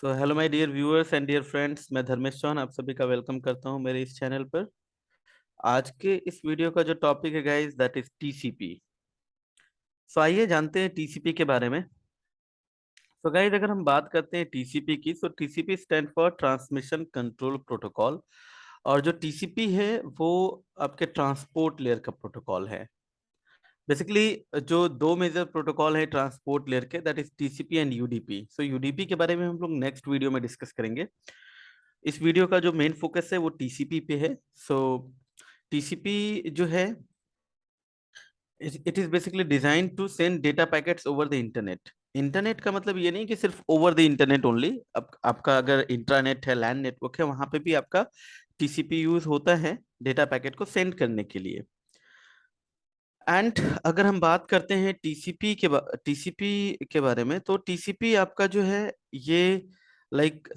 So hello my dear viewers and dear friends, मैं धर्मेश चौहान आप सभी का वेलकम करता हूं मेरे इस चैनल पर। आज के इस वीडियो का जो टॉपिक है गाइस, दैट इज टीसीपी। सो आइए जानते हैं टीसीपी के बारे में। तो गाइस, अगर हम बात करते हैं टीसीपी की, तो TCP stand for transmission control protocol. और जो टीसीपी है वो आपके ट्रांसपोर्ट लेयर का प्रोटोकॉल है। बेसिकली जो दो मेजर प्रोटोकॉल है ट्रांसपोर्ट लेयर के, that is TCP and UDP. So UDP के बारे में हम लोग नेक्स्ट वीडियो में डिस्कस करेंगे। इस वीडियो का जो मेन फोकस है वो टीसीपी पे है। सो टीसीपी जो है, it is basically design to send data packets over the internet. Internet का मतलब ये नहीं कि सिर्फ ओवर द इंटरनेट ओनली। अब आपका अगर इंट्रानेट है, लैंड नेटवर्क है, वहां पे भी आपका टीसीपी यूज होता है डेटा पैकेट को सेंड करने के लिए। एंड अगर हम बात करते हैं टीसीपी के बारे में, तो टीसीपी आपका जो है ये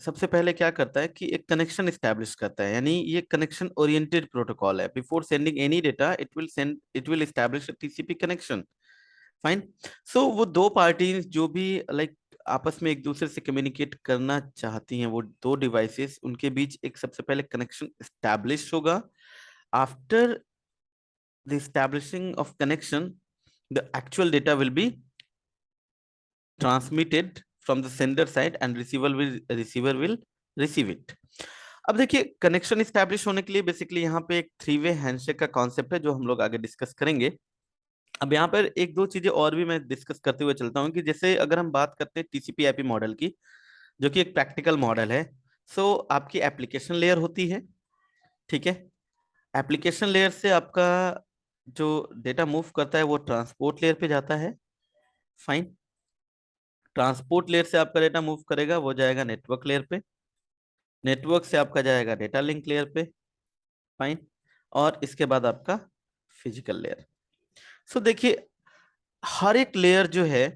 सबसे पहले क्या करता है कि एक कनेक्शन स्टैब्लिश करता है। यानी ये कनेक्शन ओरिएंटेड प्रोटोकॉल है। Before sending any data it will establish TCP connection. Fine. So वो दो पार्टीज जो भी आपस में एक दूसरे से कम्युनिकेट करना चाहती हैं, वो दो डिवाइसेस, उनके बीच एक सबसे पहले कनेक्शन स्टैब्लिश होगा। After the establishing of connection, the actual data will be transmitted from the sender side and receiver will receive it. अब देखिए, कनेक्शन स्टैब्लिश होने के लिए बेसिकली यहाँ पे एक थ्री वे हैंडशेक का कॉन्सेप्ट है जो हम लोग आगे डिस्कस करेंगे। अब यहाँ पर एक दो चीजें और भी मैं डिस्कस करते हुए चलता हूँ कि जैसे अगर हम बात करते हैं टीसीपी आईपी मॉडल की, जो कि एक प्रैक्टिकल मॉडल है। सो आपकी एप्लीकेशन लेयर होती है, ठीक है। एप्लीकेशन लेयर से आपका जो डेटा मूव करता है वो ट्रांसपोर्ट लेयर पे जाता है। फाइन। ट्रांसपोर्ट लेयर से आपका डेटा मूव करेगा, वो जाएगा नेटवर्क लेयर पे। नेटवर्क से आपका जाएगा डेटा लिंक लेयर पे। फाइन। और इसके बाद आपका फिजिकल लेयर। सो देखिए, हर एक लेयर जो है,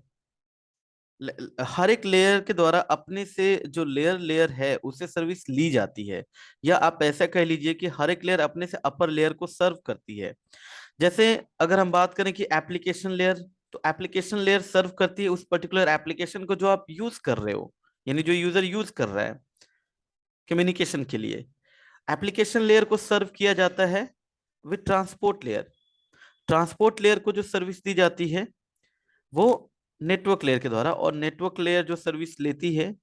हर एक लेयर के द्वारा अपने से जो लेयर लेयर है उसे सर्विस ली जाती है। या आप ऐसा कह लीजिए कि हर एक लेयर अपने से अपर लेयर को सर्व करती है। जैसे अगर हम बात करें कि एप्लीकेशन लेयर, तो एप्लीकेशन लेयर सर्व करती है उस पर्टिकुलर एप्लीकेशन को जो आप यूज कर रहे हो, यानी जो यूजर यूज कर रहा है कम्युनिकेशन के लिए। एप्लीकेशन लेयर को सर्व किया जाता है with transport layer. Transport layer को जो सर्विस दी जाती है वो नेटवर्क लेयर के द्वारा, और नेटवर्क लेयर जो सर्विस लेती है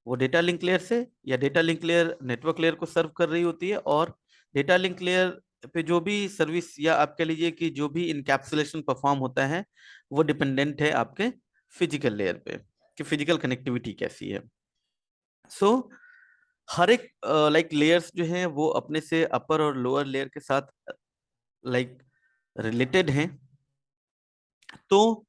वो डेटा लिंक लेयर से, या data link layer network layer को सर्व कर रही होती है। और डेटा लिंक लेयर पे जो भी सर्विस, या आप कह लीजिए कि जो भी इनकैप्सुलेशन परफॉर्म होता है, वो डिपेंडेंट है आपके फिजिकल लेयर पे कि फिजिकल कनेक्टिविटी कैसी है। सो हर एक लेयर्स जो हैं वो अपने से अपर और लोअर लेयर के साथ लाइक रिलेटेड हैं। तो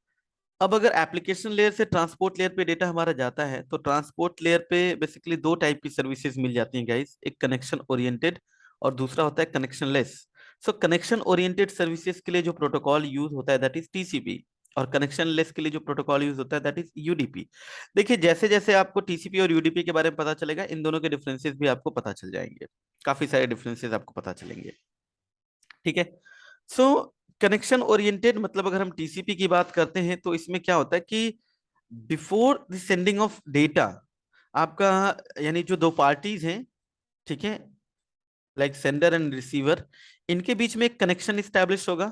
अब अगर एप्लीकेशन लेयर से ट्रांसपोर्ट लेयर पे डेटा हमारा जाता है, तो ट्रांसपोर्ट लेयर पे बेसिकली दो टाइप की सर्विसेज मिल जाती हैं गाइस। एक कनेक्शन ओरिएंटेड और दूसरा होता है कनेक्शन लेस। सो कनेक्शन ओरिएंटेड सर्विसेज के लिए जो प्रोटोकॉल यूज होता है दैट इज टीसीपी, और कनेक्शन लेस के लिए जो प्रोटोकॉल यूज होता है दैट इज यूडीपी। देखिए, जैसे जैसे आपको टीसीपी और यूडीपी के बारे में पता चलेगा, इन दोनों के डिफरेंसेस भी आपको पता चल जाएंगे। काफी सारे डिफरेंसेस आपको पता चलेंगे, ठीक है। सो कनेक्शन ओरिएंटेड मतलब अगर हम टीसीपी की बात करते हैं तो इसमें क्या होता है कि before the sending of data, आपका यानी जो दो पार्टीज हैं, ठीक है, लाइक सेंडर एंड रिसीवर, इनके बीच में एक कनेक्शन स्टैब्लिश होगा।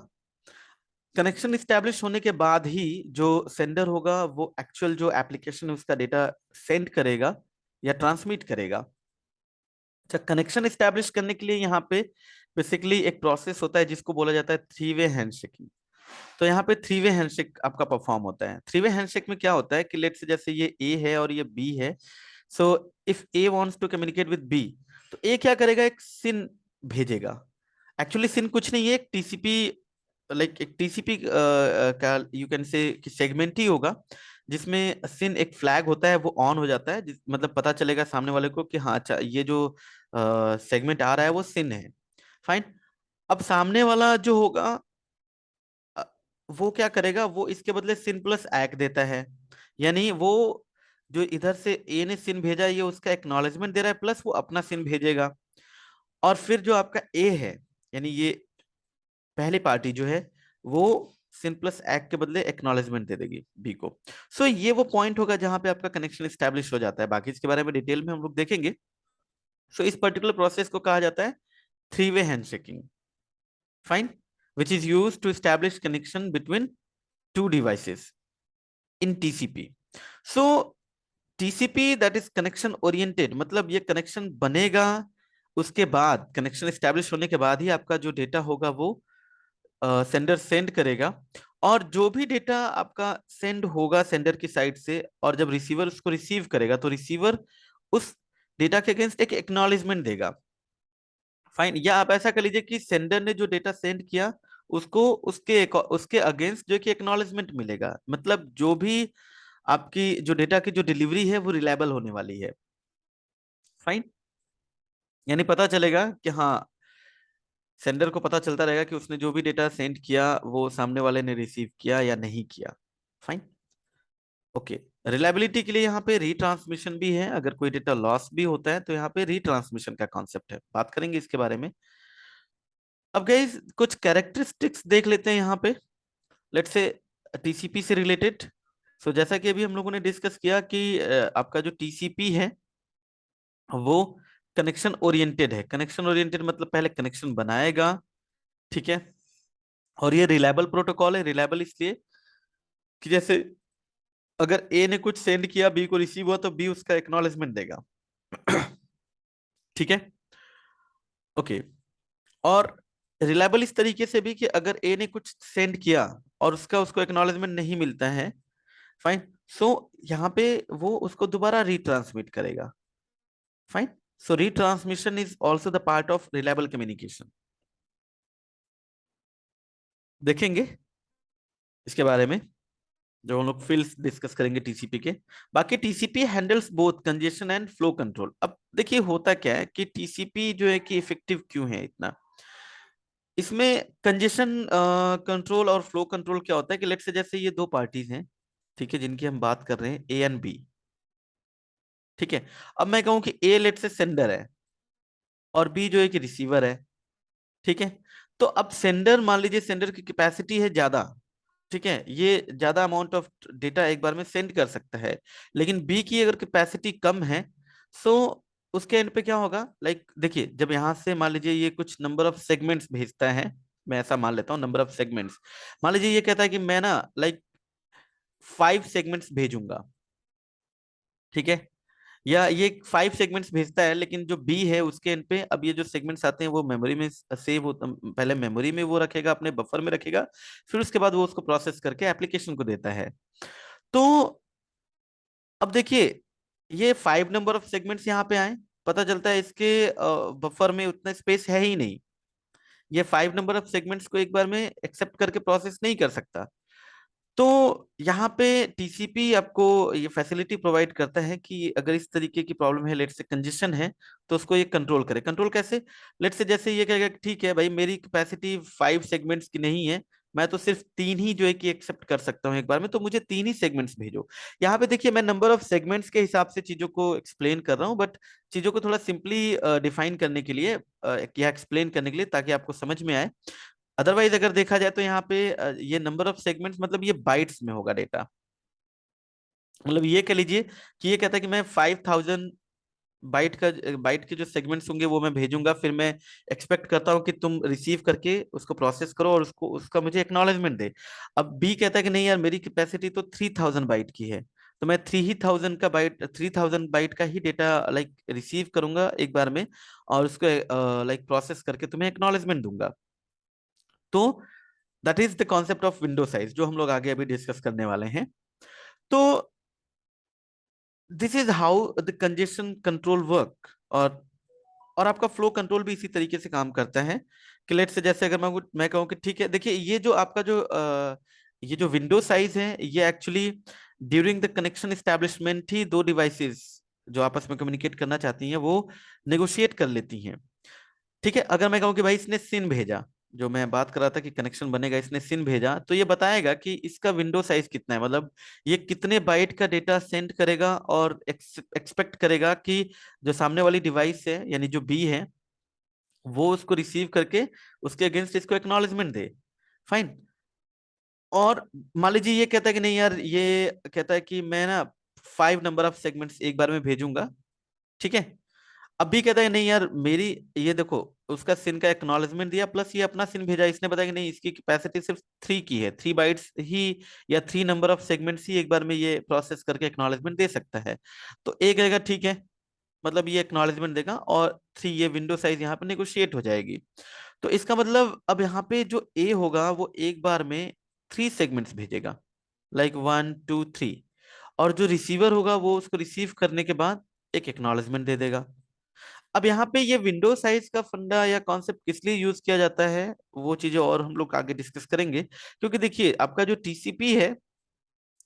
कनेक्शन स्टैब्लिश होने के बाद ही जो सेंडर होगा वो एक्चुअल जो एप्लीकेशन है उसका डेटा सेंड करेगा या ट्रांसमिट करेगा। अच्छा, कनेक्शन स्टैब्लिश करने के लिए यहाँ पे बेसिकली एक प्रोसेस होता है जिसको बोला जाता है थ्री वे हैंडशेकिंग। तो यहाँ पे थ्री वे हैंडशेक आपका परफॉर्म होता है। थ्री वे हैंडशेक में क्या होता है कि लेट्स से जैसे ये ए है और ये बी है। So if A wants to communicate with B, तो ए क्या करेगा, एक सिन भेजेगा। एक्चुअली सिन कुछ नहीं है, एक टीसीपी, एक टीसीपी का यू कैन से सेगमेंट ही होगा, जिसमें सिन एक फ्लैग होता है वो ऑन हो जाता है, मतलब पता चलेगा सामने वाले को कि हाँ अच्छा, ये जो सेगमेंट आ रहा है वो सिन है। फाइन। अब सामने वाला जो होगा अ, वो क्या करेगा, वो इसके बदले सिन प्लस एक् देता है। यानी वो जो इधर से ए ने सिन भेजा, ये उसका एक्नॉलेजमेंट दे रहा है, प्लस वो अपना सिन भेजेगा। और फिर जो आपका ए है, यानी ये पहली पार्टी जो है, वो सिन प्लस एक्ट के बदले एक्नॉलेजमेंट दे देगी बी को। सो ये वो पॉइंट होगा जहां पे आपका कनेक्शन स्टैब्लिश हो जाता है। बाकी इसके बारे में डिटेल में हम लोग देखेंगे। सो इस पर्टिकुलर प्रोसेस को कहा जाता है three way handshaking, fine, which is use to establish connection between two devices in TCP. So TCP that is connection oriented, मतलब ये कनेक्शन बनेगा, उसके बाद कनेक्शन एस्टैब्लिश होने के बाद ही आपका जो डेटा होगा वो सेंडर सेंड करेगा। और जो भी डेटा आपका सेंड होगा सेंडर की साइड से, और जब रिसीवर उसको रिसीव करेगा तो रिसीवर उस डेटा के अगेंस्ट एक एक्नॉलेजमेंट देगा, फाइन। या आप ऐसा कर लीजिए कि सेंडर ने जो डेटा सेंड किया उसको उसके अगेंस्ट जो कि एक्नॉलेजमेंट मिलेगा, मतलब जो भी आपकी जो डेटा की जो डिलीवरी है वो रिलायबल होने वाली है, फाइन। यानी पता चलेगा कि हाँ, सेंडर को पता चलता रहेगा कि उसने जो भी डेटा सेंड किया वो सामने वाले ने रिसीव किया या नहीं किया, फाइन। ओके, रिलायबिलिटी के लिए यहाँ पे रीट्रांसमिशन भी है, अगर कोई डेटा लॉस भी होता है तो यहाँ पे रीट्रांसमिशन का कॉन्सेप्ट है, बात करेंगे इसके बारे में। अब गाइस कुछ कैरेक्टरिस्टिक्स देख लेते हैं यहाँ पे, लेट्स से टीसीपी से रिलेटेड। सो जैसा कि अभी हम लोगों ने डिस्कस किया कि आपका जो टीसीपी है वो कनेक्शन ओरिएंटेड है। कनेक्शन ओरिएंटेड मतलब पहले कनेक्शन बनाएगा, ठीक है। और ये रिलायबल प्रोटोकॉल है। रिलायबल इसलिए कि जैसे अगर ए ने कुछ सेंड किया, बी को रिसीव हुआ, तो बी उसका एक्नॉलेजमेंट देगा ठीक है, ओके। और रिलायबल इस तरीके से भी कि अगर ए ने कुछ सेंड किया और उसका उसको एक्नॉलेजमेंट नहीं मिलता है, फाइन, सो यहाँ पे वो उसको दोबारा रीट्रांसमिट करेगा, fine. So retransmission is also the part of reliable communication. देखेंगे इसके बारे में जो हम लोग फील्ड्स डिस्कस करेंगे टीसीपी के। बाकी TCP handles both congestion and flow control. अब देखिए होता क्या है कि टीसीपी जो है कि इफेक्टिव क्यों है इतना, इसमें कंजेशन कंट्रोल और फ्लो कंट्रोल क्या होता है कि लेट से जैसे ये दो पार्टीज हैं, ठीक है, जिनकी हम बात कर रहे हैं ए एंड बी, ठीक है। अब मैं कहूं कि ए लेट से सेंडर है और बी जो है कि रिसीवर है, ठीक है। तो अब सेंडर, मान लीजिए सेंडर की कैपेसिटी है ज्यादा, ठीक है, ये ज्यादा अमाउंट ऑफ डेटा एक बार में सेंड कर सकता है, लेकिन बी की अगर कैपेसिटी कम है, सो उसके एंड पे क्या होगा, लाइक देखिए जब यहां से मान लीजिए ये कुछ नंबर ऑफ सेगमेंट्स भेजता है, मैं ऐसा मान लेता हूँ नंबर ऑफ सेगमेंट्स, मान लीजिए ये कहता है कि मैं ना लाइक 5 सेगमेंट्स भेजूंगा, ठीक है। या ये 5 सेगमेंट्स भेजता है, लेकिन जो बी है उसके एंड पे अब ये जो सेगमेंट्स आते हैं वो मेमोरी में सेव होता, पहले मेमोरी में वो रखेगा, अपने बफर में रखेगा, फिर उसके बाद वो उसको प्रोसेस करके एप्लीकेशन को देता है। तो अब देखिए ये 5 नंबर ऑफ सेगमेंट्स यहाँ पे आए, पता चलता है इसके बफर में उतना स्पेस है ही नहीं, ये 5 नंबर ऑफ सेगमेंट्स को एक बार में एक्सेप्ट करके प्रोसेस नहीं कर सकता। तो यहाँ पे टीसीपी आपको ये फैसिलिटी प्रोवाइड करता है कि अगर इस तरीके की प्रॉब्लम है, लेट से कंजेशन है, तो उसको ये कंट्रोल करे। कंट्रोल कैसे, लेट से जैसे ये कहेगा कि ठीक है भाई मेरी कैपेसिटी 5 सेगमेंट्स की नहीं है, मैं तो सिर्फ 3 ही जो है कि एक्सेप्ट कर सकता हूँ एक बार में, तो मुझे 3 ही सेगमेंट्स भेजो। यहाँ पे देखिए मैं नंबर ऑफ सेगमेंट्स के हिसाब से चीजों को एक्सप्लेन कर रहा हूँ, बट चीजों को थोड़ा सिंपली डिफाइन करने के लिए या एक्सप्लेन करने के लिए, ताकि आपको समझ में आए। अदरवाइज अगर देखा जाए तो यहाँ पे ये नंबर ऑफ सेगमेंट्स मतलब ये बाइट्स में होगा डेटा, मतलब ये कह लीजिए कि ये कहता है कि मैं 5,000 बाइट के जो सेगमेंट्स होंगे वो मैं भेजूंगा, फिर मैं एक्सपेक्ट करता हूँ कि तुम रिसीव करके उसको प्रोसेस करो और उसको उसका मुझे एक्नॉलेजमेंट दे। अब बी कहता है कि नहीं यार मेरी कैपेसिटी तो 3,000 बाइट की है, तो मैं 3,000 बाइट का ही डेटा लाइक रिसीव करूंगा एक बार में, और उसको लाइक प्रोसेस करके तुम्हें एक्नॉलेजमेंट दूंगा। तो that is the concept of window size, जो हम लोग आगे अभी डिस्कस करने वाले हैं। तो this is how the congestion control work. और आपका फ्लो कंट्रोल भी इसी तरीके से काम करता है कि लेट से जैसे अगर मैं कहूँ कि ठीक है, देखिए ये जो आपका जो ये जो विंडो साइज है ये actually during the connection establishment ही दो डिवाइसेस जो आपस में कम्युनिकेट करना चाहती हैं वो नेगोशिएट कर लेती हैं, ठीक है। अगर मैं कहूँ कि भाई इसने सिन भेजा, जो मैं बात कर रहा था कि कनेक्शन बनेगा, इसने सिन भेजा, तो ये बताएगा कि इसका विंडो साइज कितना है, मतलब ये कितने बाइट का डेटा सेंड करेगा, और एक्सपेक्ट करेगा कि जो सामने वाली डिवाइस है यानी जो बी है वो उसको रिसीव करके उसके अगेंस्ट इसको एक्नॉलेजमेंट दे, फाइन। और मान लीजिए ये कहता है कि नहीं यार, ये कहता है कि मैं ना 5 नंबर ऑफ सेगमेंट्स एक बार में भेजूंगा, ठीक है। अब भी कहता है नहीं यार मेरी, ये देखो, उसका सिन का एक्नॉलेजमेंट दिया प्लस ये अपना सिन भेजा, इसने बताया कि नहीं इसकी कैपेसिटी सिर्फ 3 की है, 3 बाइट्स ही या 3 नंबर ऑफ सेगमेंट्स ही एक बार में ये प्रोसेस करके एक्नॉलेजमेंट दे सकता है। तो एक रहेगा ठीक है, मतलब ये एक्नॉलेजमेंट देगा, और 3 ये विंडो साइज यहाँ पे निगोशिएट हो जाएगी। तो इसका मतलब अब यहाँ पे जो ए होगा वो एक बार में 3 सेगमेंट्स भेजेगा, लाइक 1 2 3। और जो रिसीवर होगा वो उसको रिसीव करने के बाद एक एक्नॉलेजमेंट दे देगा। अब यहाँ पे ये विंडो साइज का फंडा या कॉन्सेप्ट किस लिए यूज किया जाता है, वो चीजें और हम लोग आगे डिस्कस करेंगे। क्योंकि देखिए आपका जो टीसीपी है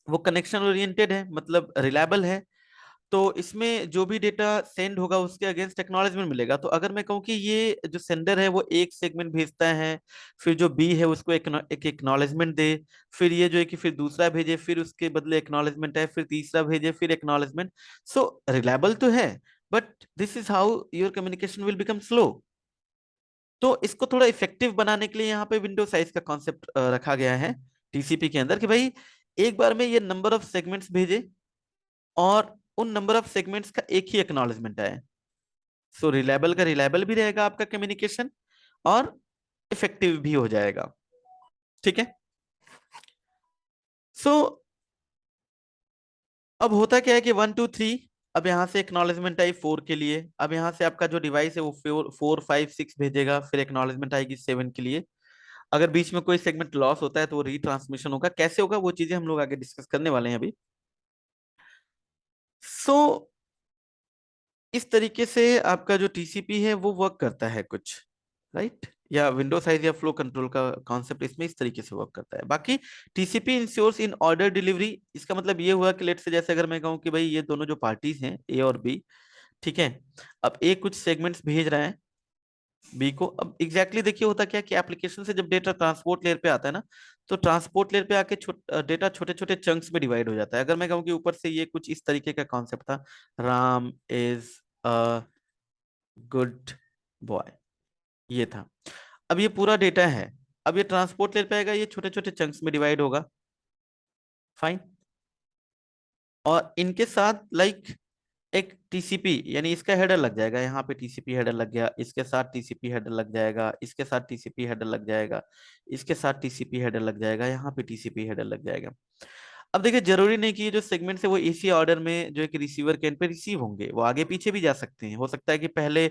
वो कनेक्शन ओरिएंटेड है, मतलब रिलायबल है। तो इसमें जो भी डेटा सेंड होगा उसके अगेंस्ट एक्नॉलेजमेंट मिलेगा। तो अगर मैं कहूँ कि ये जो सेंडर है वो एक सेगमेंट भेजता है, फिर जो बी है उसको एक एक्नॉलेजमेंट दे, फिर ये जो है कि फिर दूसरा भेजे, फिर उसके बदले एक्नॉलेजमेंट है, फिर तीसरा भेजे, फिर एक्नॉलेजमेंट। सो रिलायबल तो है, but this is how your communication will become slow. तो इसको थोड़ा इफेक्टिव बनाने के लिए यहाँ पे विंडो साइज का कॉन्सेप्ट रखा गया है टीसीपी के अंदर, कि भाई एक बार में ये नंबर ऑफ सेगमेंट्स भेजे और उन नंबर ऑफ सेगमेंट्स का एक ही एक्नॉलेजमेंट आए। सो रिलायबल का रिलायबल भी रहेगा आपका कम्युनिकेशन, और इफेक्टिव भी हो जाएगा, ठीक है। सो अब होता क्या है कि 1 2 3, अब यहाँ से एक्नॉलेजमेंट आई 4 के लिए, अब यहाँ से आपका जो डिवाइस है वो 4 5 6 भेजेगा, फिर एक्नॉलेजमेंट आएगी 7 के लिए। अगर बीच में कोई सेगमेंट लॉस होता है तो वो रीट्रांसमिशन होगा, कैसे होगा वो चीजें हम लोग आगे डिस्कस करने वाले हैं अभी। सो इस तरीके से आपका जो टीसीपी है वो वर्क करता है कुछ, राइट। या विंडो साइज या फ्लो कंट्रोल का कॉन्सेप्ट इसमें इस तरीके से वर्क करता है। बाकी TCP ensures in order delivery, इसका मतलब ये हुआ कि लेट से जैसे अगर मैं कहूँ कि भाई ये दोनों जो पार्टीज हैं ए और बी, ठीक है। अब ए कुछ सेगमेंट्स भेज रहा है बी को। अब एग्जैक्टली देखिए होता क्या कि एप्लीकेशन से जब डेटा ट्रांसपोर्ट लेयर पे आता है ना, तो ट्रांसपोर्ट लेयर पे आके डेटा छोटे छोटे चंक्स में डिवाइड हो जाता है। अगर मैं कहूँ कि ऊपर से ये कुछ इस तरीके का कॉन्सेप्ट था, Ram is a good boy, ये था। अब ये पूरा डेटा है, अब ये ट्रांसपोर्ट लेयर पे आएगा, ये छोटे छोटे चंक्स में डिवाइड होगा, फाइन। और इनके साथ लाइक एक टीसीपी यानी इसका हेडर लग जाएगा, यहाँ पे टीसीपी हेडर लग गया, इसके साथ टीसीपी हेडर लग जाएगा, इसके साथ टीसीपी हेडर लग जाएगा, इसके साथ टीसीपी हेडर लग जाएगा, यहाँ पे टीसीपी हेडर लग जाएगा। अब देखिए जरूरी नहीं कि ये जो सेगमेंट्स है वो इसी ऑर्डर में जो है कि रिसीवर के एंड पे रिसीव होंगे, वो आगे पीछे भी जा सकते हैं। हो सकता है कि पहले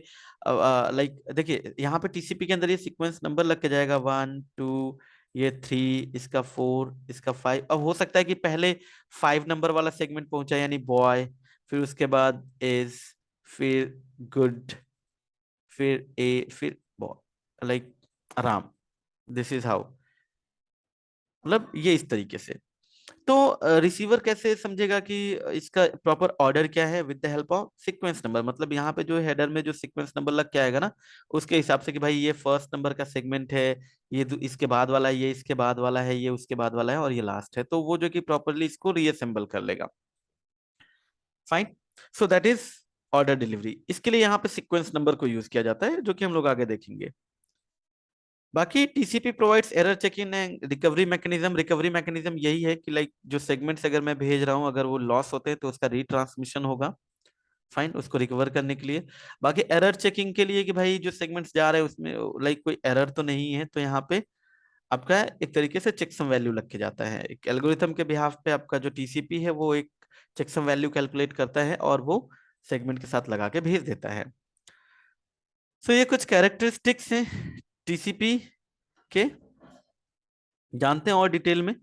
लाइक देखिए यहाँ पे टीसीपी के अंदर ये सीक्वेंस नंबर लग के जाएगा 1 2, ये 3, इसका 4, इसका 5। अब हो सकता है कि पहले 5 नंबर वाला सेगमेंट पहुंचा यानी बॉय, फिर उसके बाद इज, फिर गुड, फिर ए, फिर boy, like Ram. This is how, मतलब ये इस तरीके से। तो रिसीवर कैसे समझेगा कि इसका प्रॉपर ऑर्डर क्या है, with the help of sequence number. मतलब यहाँ पे जो हेडर में जो सीक्वेंस नंबर लग के आएगा ना, उसके हिसाब से कि भाई ये फर्स्ट नंबर का सेगमेंट है, ये इसके बाद वाला है, ये इसके बाद वाला है, ये उसके बाद वाला है, और ये लास्ट है। तो वो जो कि प्रॉपरली इसको रीअसेंबल कर लेगा, fine. So that is order delivery. इसके लिए यहाँ पे सीक्वेंस नंबर को यूज किया जाता है, जो कि हम लोग आगे देखेंगे। बाकी TCP provides error checking and recovery mechanism. Recovery mechanism यही है कि लाइक जो सेगमेंट्स अगर मैं भेज रहा हूँ अगर वो लॉस होते हैं तो उसका रीट्रांसमिशन होगा, फाइन, उसको रिकवर करने के लिए। बाकी एरर चेकिंग के लिए कि भाई जो सेगमेंट्स जा रहे हैं उसमें लाइक कोई एरर तो नहीं है, तो यहाँ पे आपका एक तरीके से चेकसम वैल्यू लग के जाता है। एक एल्गोरिथम के बिहाफ पे आपका जो टीसीपी है वो एक चेकसम वैल्यू कैलकुलेट करता है और वो सेगमेंट के साथ लगा के भेज देता है। सो ये कुछ कैरेक्टरिस्टिक्स हैं टीसीपी के, जानते हैं और डिटेल में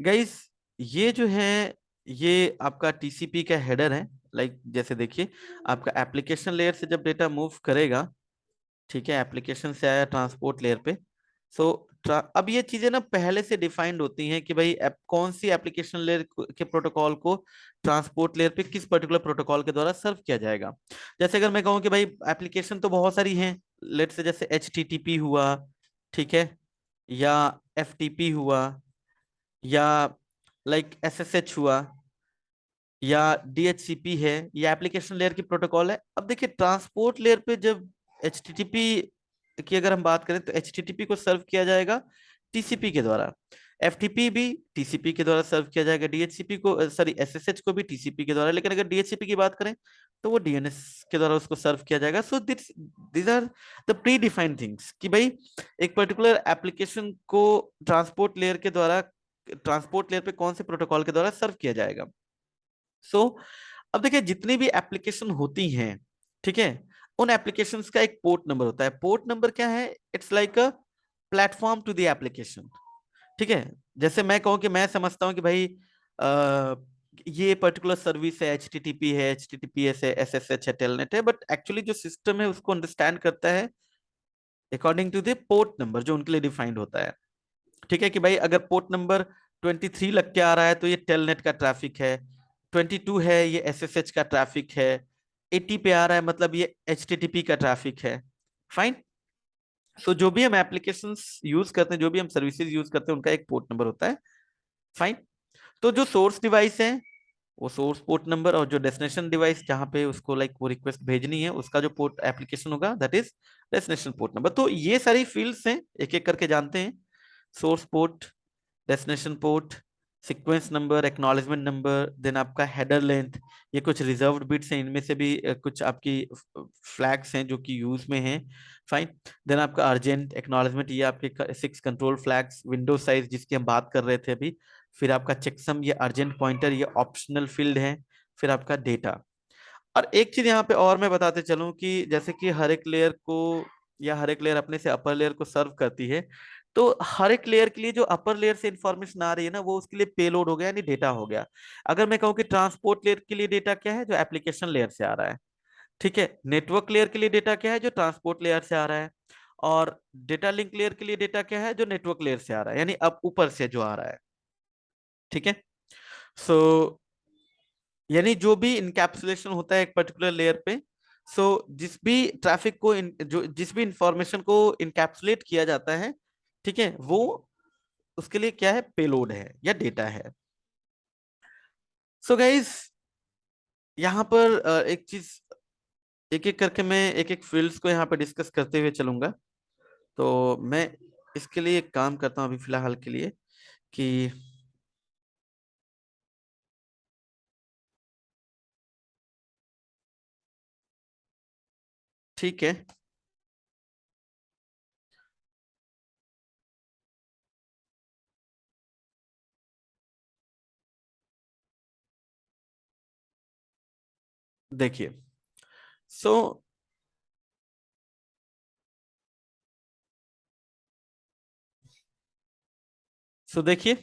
गाइस। ये जो है ये आपका टीसीपी का हेडर है। लाइक जैसे देखिए आपका एप्लीकेशन लेयर से जब डेटा मूव करेगा, ठीक है, एप्लीकेशन से आया ट्रांसपोर्ट लेयर पे। सो अब ये चीजें ना पहले से डिफाइंड होती हैं कि भाई कौन सी एप्लीकेशन लेयर के प्रोटोकॉल को ट्रांसपोर्ट लेयर पे किस पर्टिकुलर प्रोटोकॉल के द्वारा सर्व किया जाएगा। जैसे अगर मैं कहूँ कि भाई एप्लीकेशन तो बहुत सारी हैं, लेट से जैसे एच हुआ, ठीक है, या एफ हुआ, या लाइक SSH हुआ, या DHCP है, या एप्लीकेशन लेयर की प्रोटोकॉल है। अब देखिए ट्रांसपोर्ट लेयर पे जब HTTP की अगर हम बात करें तो HTTP को सर्व किया जाएगा TCP के द्वारा। एफटीपी भी टीसीपी के द्वारा सर्व किया जाएगा, डीएचसीपी को सॉरी एसएसएच को भी टीसीपी के द्वारा, लेकिन अगर डीएचसीपी की बात करें तो वो डीएनएस के द्वारा उसको सर्व किया जाएगा। So this are the predefined things कि भाई एक पर्टिकुलर एप्लीकेशन को ट्रांसपोर्ट लेयर के द्वारा, ट्रांसपोर्ट लेयर पे कौन से प्रोटोकॉल के द्वारा सर्व किया जाएगा। सो अब देखिए जितनी भी एप्लीकेशन होती हैं, ठीक है, उन एप्लीकेशंस का एक पोर्ट नंबर होता है। पोर्ट नंबर क्या है? It's like a platform to the application, ठीक है। जैसे मैं कहूं कि मैं समझता हूं कि भाई ये पर्टिकुलर सर्विस है, एचटीटीपी है, एचटीटीपीएस है, एसएसएच है, टेलनेट है, बट एक्चुअली जो सिस्टम है उसको अंडरस्टैंड करता है according to the port number जो उनके लिए डिफाइंड होता है, ठीक है। कि भाई अगर पोर्ट नंबर 23 लग के आ रहा है तो ये टेलनेट का ट्रैफिक है, 22 है ये एसएसएच का ट्रैफिक है, 80 पे आ रहा है मतलब ये एचटीटीपी का ट्रैफिक है। फाइन। सो जो भी हम एप्लीकेशंस यूज करते हैं, जो भी हम सर्विसेज यूज करते हैं, उनका एक पोर्ट नंबर होता है। फाइन। तो जो सोर्स डिवाइस है वो सोर्स पोर्ट नंबर, और जो डेस्टिनेशन डिवाइस जहां पे उसको लाइक वो रिक्वेस्ट भेजनी है उसका जो पोर्ट एप्लीकेशन होगा that is destination port number. तो ये सारी फील्ड्स हैं, एक एक करके जानते हैं। Source port, destination port, sequence number, acknowledgement number, then आपका हेडर लेंथ, ये कुछ रिजर्व्ड बिट्स हैं, इनमें से भी कुछ आपकी फ्लैग्स हैं जो कि यूज में हैं। फाइन। देन आपका अर्जेंट एक्नॉलेजमेंट, ये आपके 6 कंट्रोल फ्लैग्स, विंडो साइज जिसकी हम बात कर रहे थे अभी, फिर आपका चेकसम, ये अर्जेंट पॉइंटर, ये ऑप्शनल फील्ड है, फिर आपका डेटा। और एक चीज यहाँ पे और मैं बताते चलूं कि जैसे कि हर एक लेयर को, या हर एक लेयर अपने से अपर लेयर को सर्व करती है, तो हर एक लेयर के लिए जो अपर लेयर से इंफॉर्मेशन आ रही है ना, वो उसके लिए पेलोड हो गया, यानी डेटा हो गया। अगर मैं कहूँ कि ट्रांसपोर्ट लेयर के लिए डेटा क्या है, जो एप्लीकेशन लेयर से आ रहा है, ठीक है। नेटवर्क लेयर के लिए डेटा क्या है, जो ट्रांसपोर्ट लेयर से आ रहा है। और डेटा लिंक लेयर के लिए डेटा क्या है, जो नेटवर्क लेयर से आ रहा है, यानी अब ऊपर से जो आ रहा है, ठीक है। सो यानी जो भी इनकैप्सुलेशन होता है एक पर्टिकुलर लेयर पे, सो जिस भी ट्रैफिक को जो जिस भी इंफॉर्मेशन को इनकैप्सुलेट किया जाता है, ठीक है, वो उसके लिए क्या है, पेलोड है या डेटा है। सो गाइस यहाँ पर एक चीज, एक एक करके मैं एक एक फील्ड्स को यहाँ पे डिस्कस करते हुए चलूंगा। तो मैं इसके लिए एक काम करता हूँ अभी फिलहाल के लिए कि ठीक है, देखिए। सो देखिए,